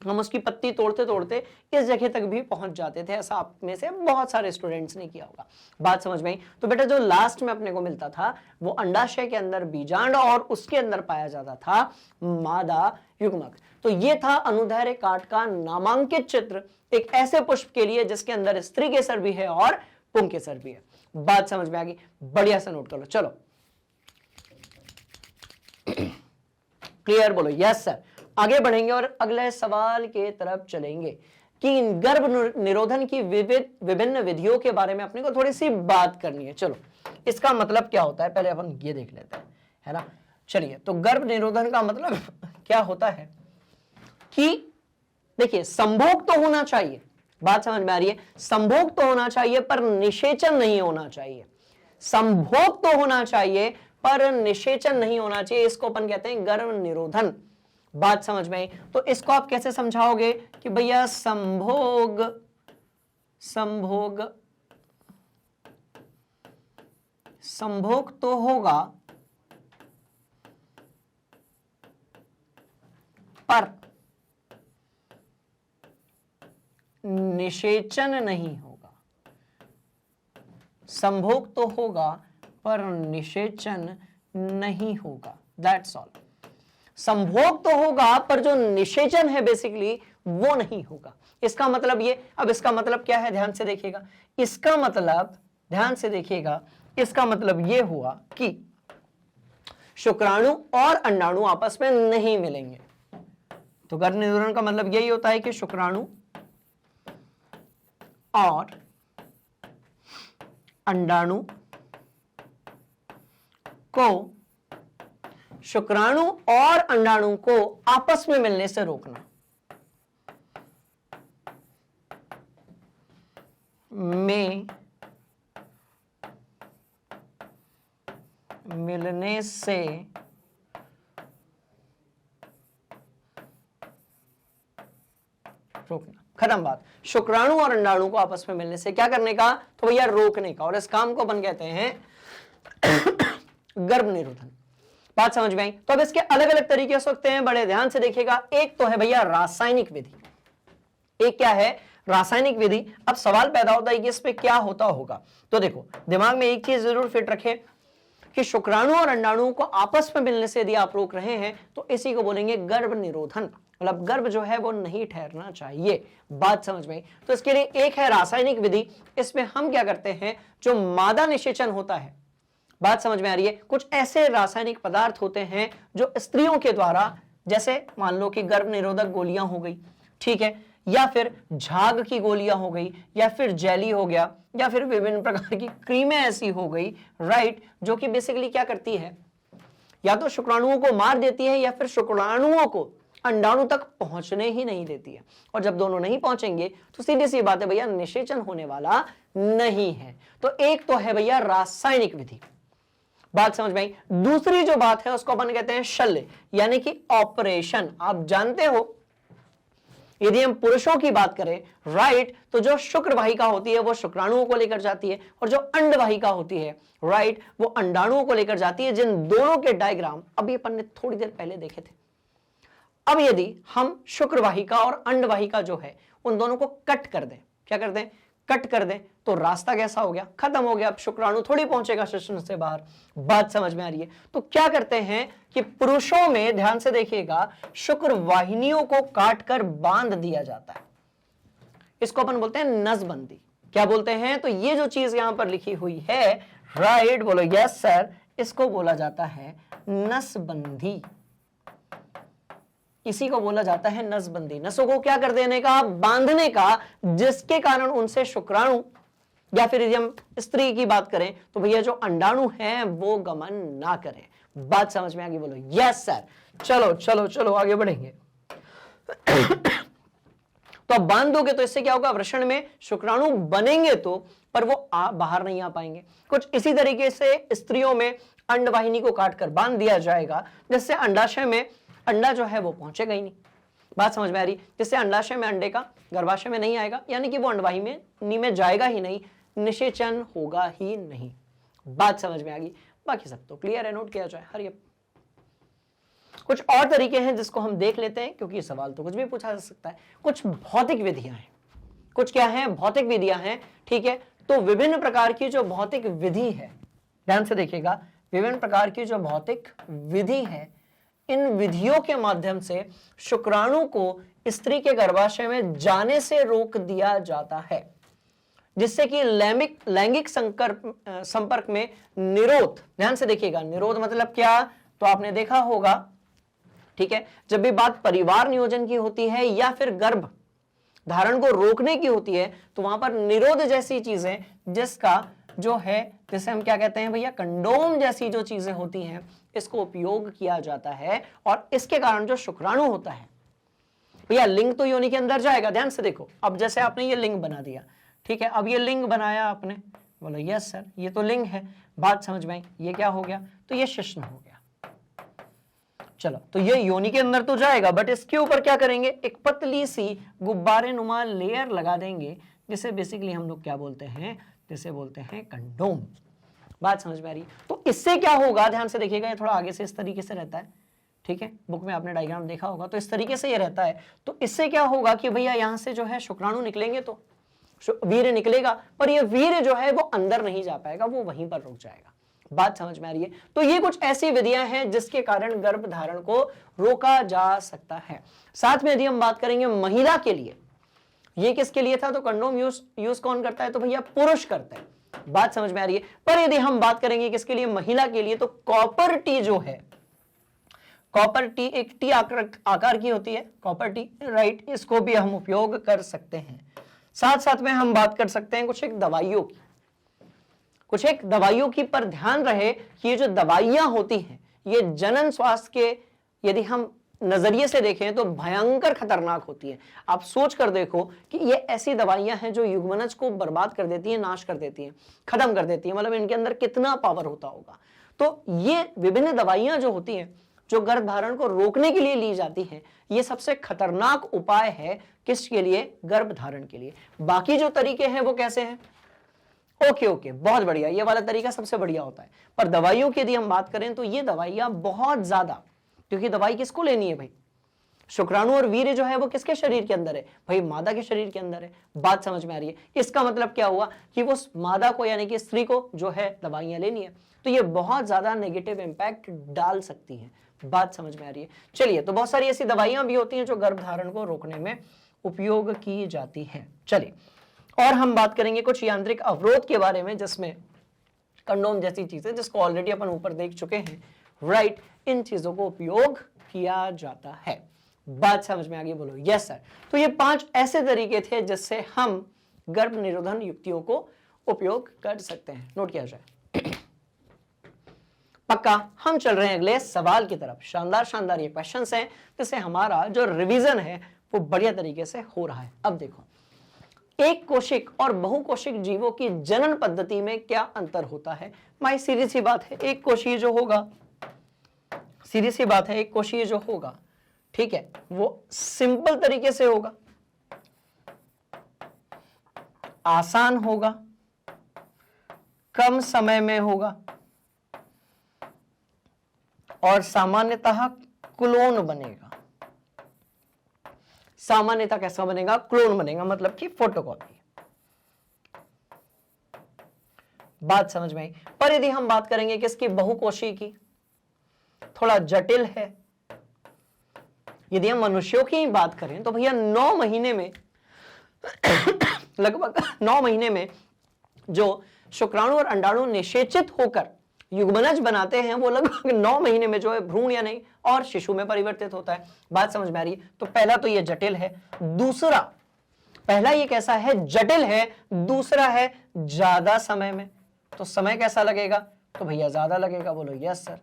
हम उसकी पत्ती तोड़ते तोड़ते इस जगह तक भी पहुंच जाते थे। ऐसा आप में से बहुत सारे स्टूडेंट्स ने किया होगा। बात समझ में आई? तो बेटा जो लास्ट में अपने को मिलता था वो अंडाशय के अंदर बीजांड और उसके अंदर पाया जाता था मादा युग्मक। तो ये था अनुदैर्ध्य काट का नामांकित चित्र एक ऐसे पुष्प के लिए जिसके अंदर स्त्री केसर भी है और पुंग केसर भी है। बात समझ में आ गई? बढ़िया से नोट कर लो। चलो क्लियर? बोलो यस सर। आगे बढ़ेंगे और अगले सवाल के तरफ चलेंगे कि गर्भ निरोधन की विभिन्न विधियों के बारे में अपने को थोड़ी सी बात करनी है। चलो इसका मतलब क्या होता है पहले अपन ये देख लेते हैं, है ना। चलिए, तो गर्भ निरोधन का मतलब क्या होता है कि देखिए, संभोग तो होना चाहिए। बात समझ में आ रही है? संभोग तो होना चाहिए पर निषेचन नहीं होना चाहिए। संभोग तो होना चाहिए पर निषेचन नहीं होना चाहिए। इसको अपन कहते हैं गर्भ निरोधन। बात समझ में आई? तो इसको आप कैसे समझाओगे कि भैया संभोग तो होगा पर निषेचन नहीं होगा। संभोग तो होगा पर निषेचन नहीं होगा। That's all. संभोग तो होगा पर जो निषेचन है बेसिकली वो नहीं होगा। इसका मतलब ये, अब इसका मतलब क्या है? ध्यान से देखिएगा। इसका मतलब, ध्यान से देखिएगा, इसका मतलब ये हुआ कि शुक्राणु और अंडाणु आपस में नहीं मिलेंगे। तो गर्भ निरोधन का मतलब यही होता है कि शुक्राणु और अंडाणु को, शुक्राणु और अंडाणु को आपस में मिलने से रोकना। में मिलने से रोकना। खत्म बात। शुक्राणु और अंडाणु को आपस में मिलने से क्या करने का? तो भैया रोकने का। और इस काम को अपन कहते हैं गर्भ निरोधन। बात समझ में आई? तो अब इसके अलग अलग तरीके हो सकते हैं, बड़े ध्यान से देखिएगा। एक तो है भैया रासायनिक विधि। एक क्या है? रासायनिक विधि। अब सवाल पैदा होता है कि इस पे क्या होता होगा। तो देखो, दिमाग में एक चीज जरूर फिट रखें कि शुक्राणु और अंडाणु को आपस में मिलने से यदि आप रोक रहे हैं तो इसी को बोलेंगे गर्भ निरोधन, मतलब गर्भ जो है वो नहीं ठहरना चाहिए। बात समझ में आई? तो इसके लिए एक है रासायनिक विधि, इसमें हम क्या करते हैं, जो मादा निषेचन होता है, बात समझ में आ रही है, कुछ ऐसे रासायनिक पदार्थ होते हैं जो स्त्रियों के द्वारा, जैसे मान लो कि गर्भ निरोधक गोलियां हो गई, ठीक है, या फिर झाग की गोलियां हो गई, या फिर जेली हो गया, या फिर विभिन्न प्रकार की क्रीमें ऐसी हो गई, राइट, जो कि बेसिकली क्या करती है, या तो शुक्राणुओं को मार देती है या फिर शुक्राणुओं को अंडाणु तक पहुंचने ही नहीं देती है। और जब दोनों नहीं पहुंचेंगे तो सीधी सी बात है भैया, निषेचन होने वाला नहीं है। तो एक तो है भैया रासायनिक विधि, बात समझ में आई। दूसरी जो बात है उसको अपन कहते हैं शल्य, यानी कि ऑपरेशन। आप जानते हो यदि हम पुरुषों की बात करें, राइट, तो जो शुक्र वाहिका होती है वो शुक्राणुओं को लेकर जाती है, और जो अंड वाहिका होती है, राइट, वो अंडाणुओं को लेकर जाती है। जिन दोनों के डायग्राम अभी अपन ने थोड़ी देर पहले देखे थे। अब यदि हम शुक्र वाहिका और अंड वाहिका जो है उन दोनों को कट कर दें, क्या कर दें, कट कर दें, तो रास्ता कैसा हो गया, खत्म हो गया। अब शुक्राणु थोड़ी पहुंचेगा शिश्न से बाहर। बात समझ में आ रही है? तो क्या करते हैं कि पुरुषों में ध्यान से देखिएगा, शुक्र वाहिनियों को काटकर बांध दिया जाता है। इसको अपन बोलते हैं नसबंदी। क्या बोलते हैं? तो ये जो चीज यहां पर लिखी हुई है, राइट, बोलो यस सर, इसको बोला जाता है नसबंदी। इसी को बोला जाता है नसबंदी। नसों को क्या कर देने का, बांधने का, जिसके कारण उनसे शुक्राणु, या फिर यदि हम स्त्री की बात करें तो भैया जो अंडाणु हैं वो गमन ना करें। बात समझ में आ गई? बोलो यस सर। चलो चलो चलो आगे बढ़ेंगे। तो अब बांध दोगे तो इससे क्या होगा, वृषण में शुक्राणु बनेंगे तो, पर वो बाहर नहीं आ पाएंगे। कुछ इसी तरीके से स्त्रियों में अंडवाहिनी को काटकर बांध दिया जाएगा, जिससे अंडाशय में अंडा जो है वो पहुंचेगा ही नहीं। बात समझ में आ रही? जिससे अंडाशय में अंडे का गर्भाशय में नहीं आएगा, यानी कि वो अंडवाहिनी में जाएगा ही नहीं, निषेचन होगा ही नहीं। बात समझ में आ गई? बाकी सब तो क्लियर है, नोट किया जाए। हरियप कुछ और तरीके हैं जिसको हम देख लेते हैं, क्योंकि सवाल तो कुछ भी पूछा जा सकता है। कुछ भौतिक विधियां हैं, कुछ क्या है, भौतिक विधियां हैं, ठीक है। तो विभिन्न प्रकार की जो भौतिक विधि है, ध्यान से देखिएगा, विभिन्न प्रकार की जो भौतिक विधि है, इन विधियों के माध्यम से शुक्राणु को स्त्री के गर्भाशय में जाने से रोक दिया जाता है, जिससे कि लैंगिक संपर्क में निरोध, ध्यान से देखिएगा, निरोध मतलब क्या, तो आपने देखा होगा, ठीक है, जब भी बात परिवार नियोजन की होती है या फिर गर्भ धारण को रोकने की होती है, तो वहां पर निरोध जैसी चीजें, जिसका जो है, जिसे हम क्या कहते हैं भैया, कंडोम जैसी जो चीजें होती हैं, इसको उपयोग किया जाता है। और इसके कारण जो शुक्राणु होता है भैया, लिंग तो योनि के अंदर जाएगा। ध्यान से देखो, अब जैसे आपने ये लिंग बना दिया, ठीक है, अब ये लिंग बनाया आपने, बोलो यस सर, ये तो लिंग है। बात समझ में आई? ये क्या हो गया, तो ये शिश्न हो गया। चलो, तो ये योनि के अंदर तो जाएगा, बट इसके ऊपर क्या करेंगे, एक पतली सी गुब्बारे नुमा लेयर लगा देंगे, जिसे बेसिकली हम लोग क्या बोलते हैं, जिसे बोलते हैं कंडोम। बात समझ में आ रही? तो इससे क्या होगा, ध्यान से देखिएगा, ये थोड़ा आगे से इस तरीके से रहता है, ठीक है, बुक में आपने डायग्राम देखा होगा, तो इस तरीके से ये रहता है। तो इससे क्या होगा कि भैया यहां से जो है शुक्राणु निकलेंगे तो वीर्य निकलेगा, पर ये वीर्य जो है वो अंदर नहीं जा पाएगा, वो वहीं पर रुक जाएगा। बात समझ में आ रही है? तो ये कुछ ऐसी विधियां हैं जिसके कारण गर्भ धारण को रोका जा सकता है। साथ में यदि हम बात करेंगे महिला के लिए, ये किसके लिए था, तो कंडोम यूज कौन करता है, तो भैया पुरुष करते हैं। बात समझ में आ रही है? पर यदि हम बात करेंगे किसके लिए, महिला के लिए, तो कॉपर टी जो है, कॉपर टी एक टी आकार की होती है, कॉपर टी, राइट, इसको भी हम उपयोग कर सकते हैं। साथ साथ में हम बात कर सकते हैं कुछ एक दवाइयों की, कुछ एक दवाइयों की, पर ध्यान रहे कि ये जो दवाइयां होती हैं, ये जनन स्वास्थ्य के यदि हम नजरिए से देखें तो भयंकर खतरनाक होती है। आप सोच कर देखो कि ये ऐसी दवाइयां हैं जो युग्मनज को बर्बाद कर देती हैं, नाश कर देती हैं, खत्म कर देती हैं, मतलब इनके अंदर कितना पावर होता होगा। तो ये विभिन्न दवाइयां जो होती हैं, जो गर्भ धारण को रोकने के लिए ली जाती हैं, ये सबसे खतरनाक उपाय है किसके लिए, गर्भ धारण के लिए। बाकी जो तरीके हैं वो कैसे हैं, ओके, बहुत बढ़िया, ये वाला तरीका सबसे बढ़िया होता है। पर दवाइयों की यदि हम बात करें तो ये दवाइयां बहुत ज्यादा, क्योंकि दवाई किसको लेनी है भाई, शुक्राणु और वीर्य जो है वो किसके शरीर के अंदर है? भाई मादा के शरीर के अंदर है। बात समझ में आ रही है? इसका मतलब क्या हुआ कि वो मादा को यानी कि स्त्री को जो है दवाइयां लेनी है, तो ये बहुत ज्यादा नेगेटिव इंपैक्ट डाल सकती है। बात समझ में आ रही है? चलिए, तो बहुत सारी ऐसी दवाइयां भी होती हैं जो गर्भधारण को रोकने में उपयोग की जाती है। चलिए, और हम बात करेंगे कुछ यांत्रिक अवरोध के बारे में, जिसमें कंडोम जैसी चीजें जिसको ऑलरेडी अपन ऊपर देख चुके हैं, राइट, इन चीजों को उपयोग किया जाता है। बात समझ में आ गई? बोलो यस सर। तो ये 5 ऐसे तरीके थे जिससे हम गर्भ निरोधन युक्तियों को उपयोग कर सकते हैं। नोट किया जाए। पक्का? हम चल रहे हैं अगले सवाल की तरफ। शानदार शानदार ये क्वेश्चंस हैं, जिससे हमारा जो रिवीजन है वो बढ़िया तरीके से हो रहा है। अब देखो, एक कोशिक और बहुकोशिक जीवों की जनन पद्धति में क्या अंतर होता है? माई सीधी सी बात है, एक कोशीय जो होगा, सीधी सी बात है, एक कोशीय जो होगा, ठीक है, वो सिंपल तरीके से होगा, आसान होगा, कम समय में होगा और सामान्यतः क्लोन बनेगा। सामान्यतः कैसा बनेगा? क्लोन बनेगा, मतलब कि फोटोकॉपी। बात समझ में आई? पर यदि हम बात करेंगे किसकी? बहुकोशी की, थोड़ा जटिल है। यदि हम मनुष्यों की बात करें तो भैया 9 महीने में लगभग 9 महीने में जो शुक्राणु और अंडाणु निषेचित होकर युग्मनज बनाते हैं, वो लगभग 9 महीने में जो है भ्रूण या नहीं और शिशु में परिवर्तित होता है। बात समझ में आ रही है? तो पहला तो ये जटिल है, दूसरा, पहला ये कैसा है? जटिल है, दूसरा है ज्यादा समय में। तो समय कैसा लगेगा? तो भैया ज्यादा लगेगा। बोलो यस सर।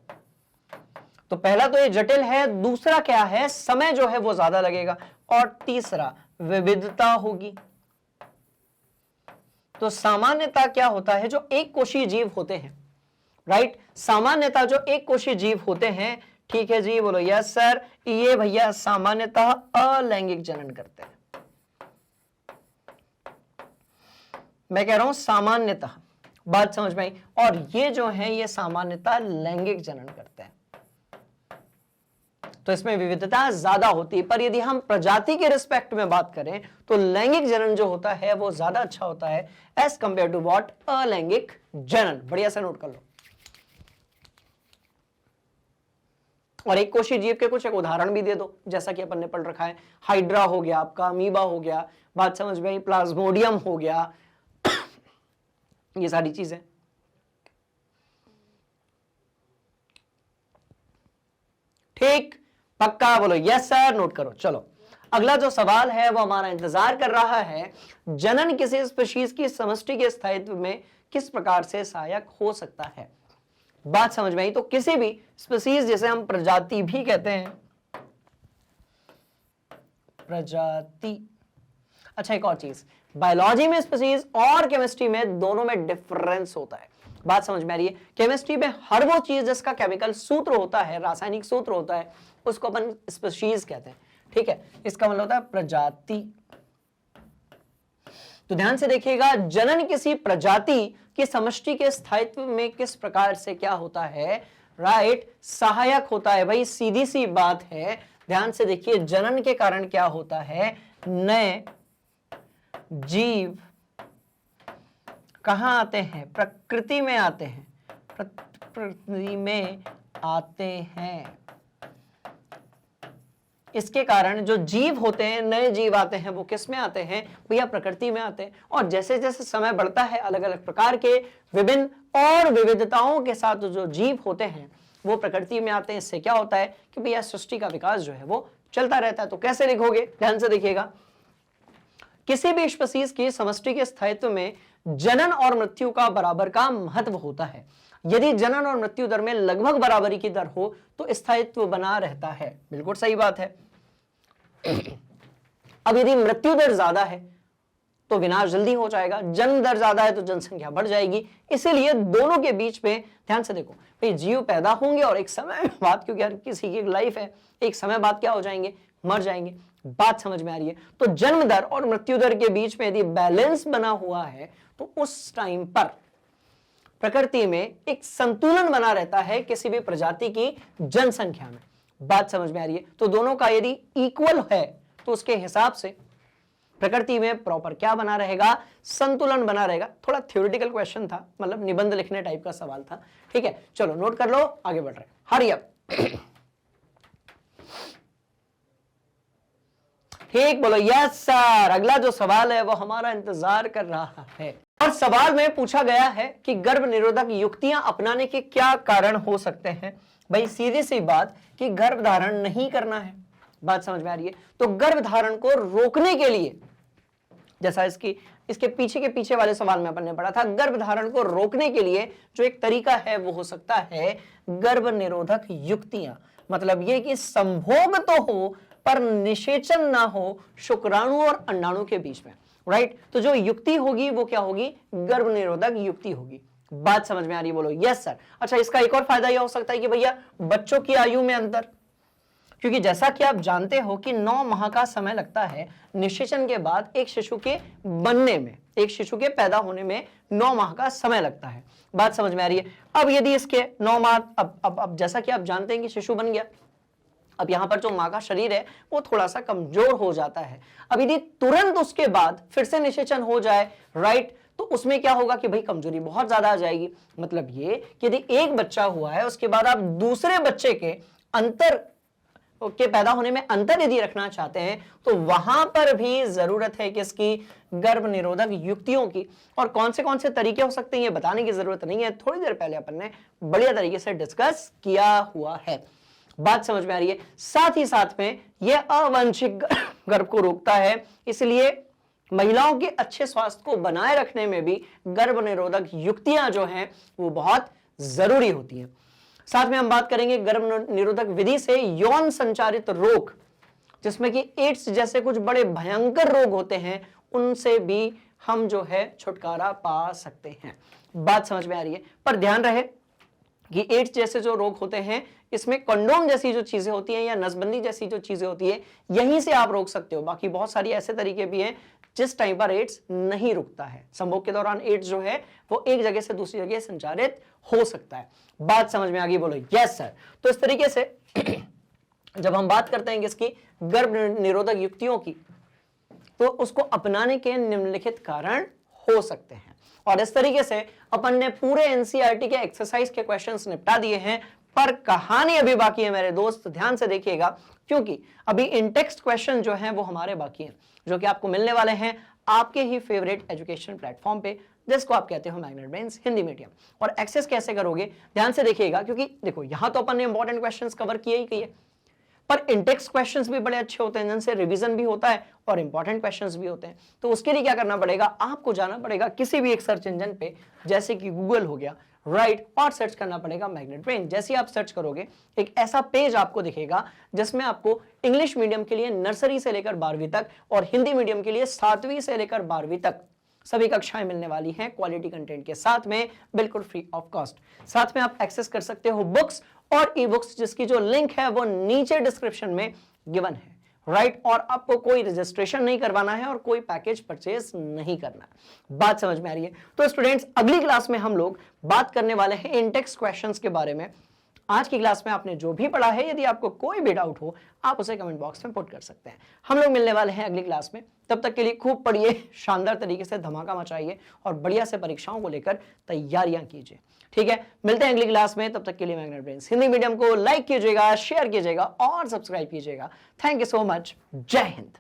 तो पहला तो ये जटिल है, दूसरा क्या है? समय जो है वो ज्यादा लगेगा, और तीसरा विविधता होगी। तो सामान्यतः क्या होता है? जो एक कोशीय जीव होते हैं, राइट, सामान्यतः जो एक कोशीय जीव होते हैं, ठीक है जी, बोलो यस सर, ये भैया सामान्यतः अलैंगिक जनन करते हैं। मैं कह रहा हूं सामान्यतः, बात समझ में आई? और ये जो है ये सामान्यतः लैंगिक जनन करते हैं, तो इसमें विविधता ज्यादा होती है। पर यदि हम प्रजाति के रिस्पेक्ट में बात करें तो लैंगिक जनन जो होता है वो ज्यादा अच्छा होता है एज कंपेयर टू व्हाट? अलैंगिक जनन। बढ़िया से नोट कर लो। और एक कोशीय जीव के कुछ एक उदाहरण भी दे दो, जैसा कि अपन ने पढ़ रखा है। हाइड्रा हो गया आपका, अमीबा हो गया, बात समझ में आई, प्लाज्मोडियम हो गया, ये सारी चीजें। ठीक, पक्का? बोलो यस सर। नोट करो। चलो, अगला जो सवाल है वो हमारा इंतजार कर रहा है। जनन किसी स्पीशीज की समष्टि के स्थायित्व में किस प्रकार से सहायक हो सकता है? बात समझ में आई? तो किसी भी स्पीशीज, जैसे हम प्रजाति भी कहते हैं, प्रजाति। अच्छा, एक और चीज, बायोलॉजी में स्पीशीज और केमिस्ट्री में दोनों में डिफरेंस होता है। बात समझ में आ रही है? केमिस्ट्री में हर वो चीज जिसका केमिकल सूत्र होता है, रासायनिक सूत्र होता है, उसको अपन स्पीशीज कहते हैं, ठीक है। इसका मतलब होता है प्रजाति। तो ध्यान से देखिएगा, जनन किसी प्रजाति की समष्टि के स्थायित्व में किस प्रकार से क्या होता है? राइट, सहायक होता है। भाई सीधी सी बात है, ध्यान से देखिए, जनन के कारण क्या होता है? नए जीव कहां आते हैं? प्रकृति में आते हैं, प्रकृति में आते हैं। इसके कारण जो जीव होते हैं, नए जीव आते हैं, वो किस में आते हैं? भैया प्रकृति में आते हैं। और जैसे जैसे समय बढ़ता है, अलग अलग प्रकार के विभिन्न और विविधताओं के साथ जो जीव होते हैं वो प्रकृति में आते हैं। इससे क्या होता है कि भैया सृष्टि का विकास जो है वो चलता रहता है। तो कैसे लिखोगे? ध्यान से देखिएगा, किसी भी स्पीशीज की समष्टि के स्थायित्व में जनन और मृत्यु का बराबर का महत्व होता है। यदि जनन और मृत्यु दर में लगभग बराबरी की दर हो तो स्थायित्व बना रहता है। बिल्कुल सही बात है। अब यदि मृत्यु दर ज्यादा है तो विनाश जल्दी हो जाएगा, जन्म दर ज्यादा है तो जनसंख्या बढ़ जाएगी। इसीलिए दोनों के बीच में ध्यान से देखो, भाई जीव पैदा होंगे और एक समय बाद, क्योंकि हर किसी की लाइफ है, एक समय बाद क्या हो जाएंगे? मर जाएंगे। बात समझ में आ रही है? तो जन्म दर और मृत्यु दर के बीच में यदि बैलेंस बना हुआ है तो उस टाइम पर प्रकृति में एक संतुलन बना रहता है किसी भी प्रजाति की जनसंख्या में। बात समझ में आ रही है? तो दोनों का यदि इक्वल है तो उसके हिसाब से प्रकृति में प्रॉपर क्या बना रहेगा? संतुलन बना रहेगा। थोड़ा थ्योरेटिकल क्वेश्चन था, मतलब निबंध लिखने टाइप का सवाल था। ठीक है, चलो नोट कर लो, आगे बढ़ रहे हैं। Hurry up. ठीक बोलो, यस सर। अगला जो सवाल है वो हमारा इंतजार कर रहा है, और सवाल में पूछा गया है कि गर्भ निरोधक युक्तियां अपनाने के क्या कारण हो सकते हैं। भाई सीधी सी बात कि गर्भ धारण नहीं करना है। बात समझ में आ रही है? तो गर्भ धारण को रोकने के लिए, जैसा इसके पीछे वाले सवाल में अपन ने पढ़ा था, गर्भ धारण को रोकने के लिए जो एक तरीका है वो हो सकता है गर्भ निरोधक युक्तियां। मतलब ये कि संभोग तो हो पर निषेचन ना हो शुक्राणु और अंडाणु के बीच में, राइट? तो जो युक्ति होगी वो क्या होगी? गर्भ निरोधक युक्ति होगी। बात समझ में आ रही है? बोलो यस सर। अच्छा, इसका एक और फायदा यह हो सकता है कि भैया बच्चों की आयु में अंतर, क्योंकि जैसा कि आप जानते हो कि 9 माह का समय लगता है निषेचन के बाद एक शिशु के बनने में, एक शिशु के पैदा होने में 9 माह का समय लगता है। बात समझ में आ रही है? अब यदि इसके 9 माह, अब जैसा कि आप जानते हैं कि शिशु बन गया, अब यहां पर जो मां का शरीर है वो थोड़ा सा कमजोर हो जाता है। अब यदि तुरंत उसके बाद फिर से निषेचन हो जाए, राइट, तो उसमें क्या होगा कि भाई कमजोरी बहुत ज्यादा आ जाएगी। मतलब ये कि यदि एक बच्चा हुआ है उसके बाद आप दूसरे बच्चे के अंतर के पैदा होने में अंतर यदि रखना चाहते हैं तो वहां पर भी जरूरत है किसकी? गर्भ निरोधक युक्तियों की। और कौन से तरीके हो सकते हैं ये बताने की जरूरत नहीं है, थोड़ी देर पहले अपन ने बढ़िया तरीके से डिस्कस किया हुआ है। बात समझ में आ रही है? साथ ही साथ में यह अवांछित गर्भ को रोकता है, इसलिए महिलाओं के अच्छे स्वास्थ्य को बनाए रखने में भी गर्भ निरोधक युक्तियां जो हैं वो बहुत जरूरी होती हैं। साथ में हम बात करेंगे गर्भ निरोधक विधि से यौन संचारित रोग, जिसमें कि एड्स जैसे कुछ बड़े भयंकर रोग होते हैं, उनसे भी हम जो है छुटकारा पा सकते हैं। बात समझ में आ रही है? पर ध्यान रहे कि एड्स जैसे जो रोग होते हैं इसमें कंडोम जैसी जो चीजें होती हैं या नसबंदी जैसी जो चीजें होती है यहीं से आप रोक सकते हो। बाकी बहुत सारी ऐसे तरीके भी हैं जिस टाइम पर एड्स नहीं रुकता है। संभोग के दौरान एड्स जो है वो एक जगह से दूसरी जगह संचारित हो सकता है। बात समझ में आ गई? बोलो यस सर। तो इस तरीके से जब हम बात करते हैं इसकी गर्भ निरोधक युक्तियों की, तो उसको अपनाने के निम्नलिखित कारण हो सकते हैं। और इस तरीके से अपन ने पूरे एनसीईआरटी के एक्सरसाइज के क्वेश्चंस निपटा दिए हैं, पर कहानी अभी बाकी है मेरे दोस्त, ध्यान से देखिएगा, क्योंकि अभी इन टेक्स्ट क्वेश्चन जो हैं वो हमारे बाकी हैं, जो कि आपको मिलने वाले हैं आपके ही फेवरेट एजुकेशन प्लेटफॉर्म पे, जिसको आप कहते हो मैग्नेट ब्रेन्स हिंदी मीडियम। और एक्सेस कैसे करोगे? ध्यान से देखिएगा, क्योंकि देखो यहां तो अपन ने इंपॉर्टेंट क्वेश्चंस कवर किए ही किए, पर इंटेक्स क्वेश्चंस भी बड़े अच्छे होते हैं जिनसे रिवीजन भी होता है और इंपॉर्टेंट क्वेश्चंस भी होते हैं। तो उसके लिए क्या करना पड़ेगा? आपको जाना पड़ेगा किसी भी एक सर्च इंजन पे, जैसे कि गूगल हो गया, राइट, और सर्च करना पड़ेगा मैग्नेट ब्रेन। जैसे आप सर्च करोगे एक ऐसा पेज आपको दिखेगा जिसमें आपको इंग्लिश मीडियम के लिए नर्सरी से लेकर 12वीं तक और हिंदी मीडियम के लिए 7वीं से लेकर 12वीं तक सभी कक्षाएं मिलने वाली हैं क्वालिटी कंटेंट के साथ में, बिल्कुल फ्री ऑफ कॉस्ट। साथ में आप एक्सेस कर सकते हो बुक्स और ई बुक्स, जिसकी जो लिंक है वो नीचे डिस्क्रिप्शन में गिवन है, राइट। और आपको कोई रजिस्ट्रेशन नहीं करवाना है और कोई पैकेज परचेज नहीं करना है। बात समझ में आ रही है? तो स्टूडेंट्स, अगली क्लास में हम लोग बात करने वाले हैं इंटेक्स क्वेश्चंस के बारे में। आज की क्लास में आपने जो भी पढ़ा है, यदि आपको कोई भी डाउट हो आप उसे कमेंट बॉक्स में पुट कर सकते हैं। हम लोग मिलने वाले हैं अगली क्लास में। तब तक के लिए खूब पढ़िए, शानदार तरीके से धमाका मचाइए और बढ़िया से परीक्षाओं को लेकर तैयारियां कीजिए। ठीक है, मिलते हैं अगली क्लास में। तब तक के लिए मैग्नेट ब्रेन्स हिंदी मीडियम को लाइक कीजिएगा, शेयर कीजिएगा और सब्सक्राइब कीजिएगा। Thank you so much. जय हिंद।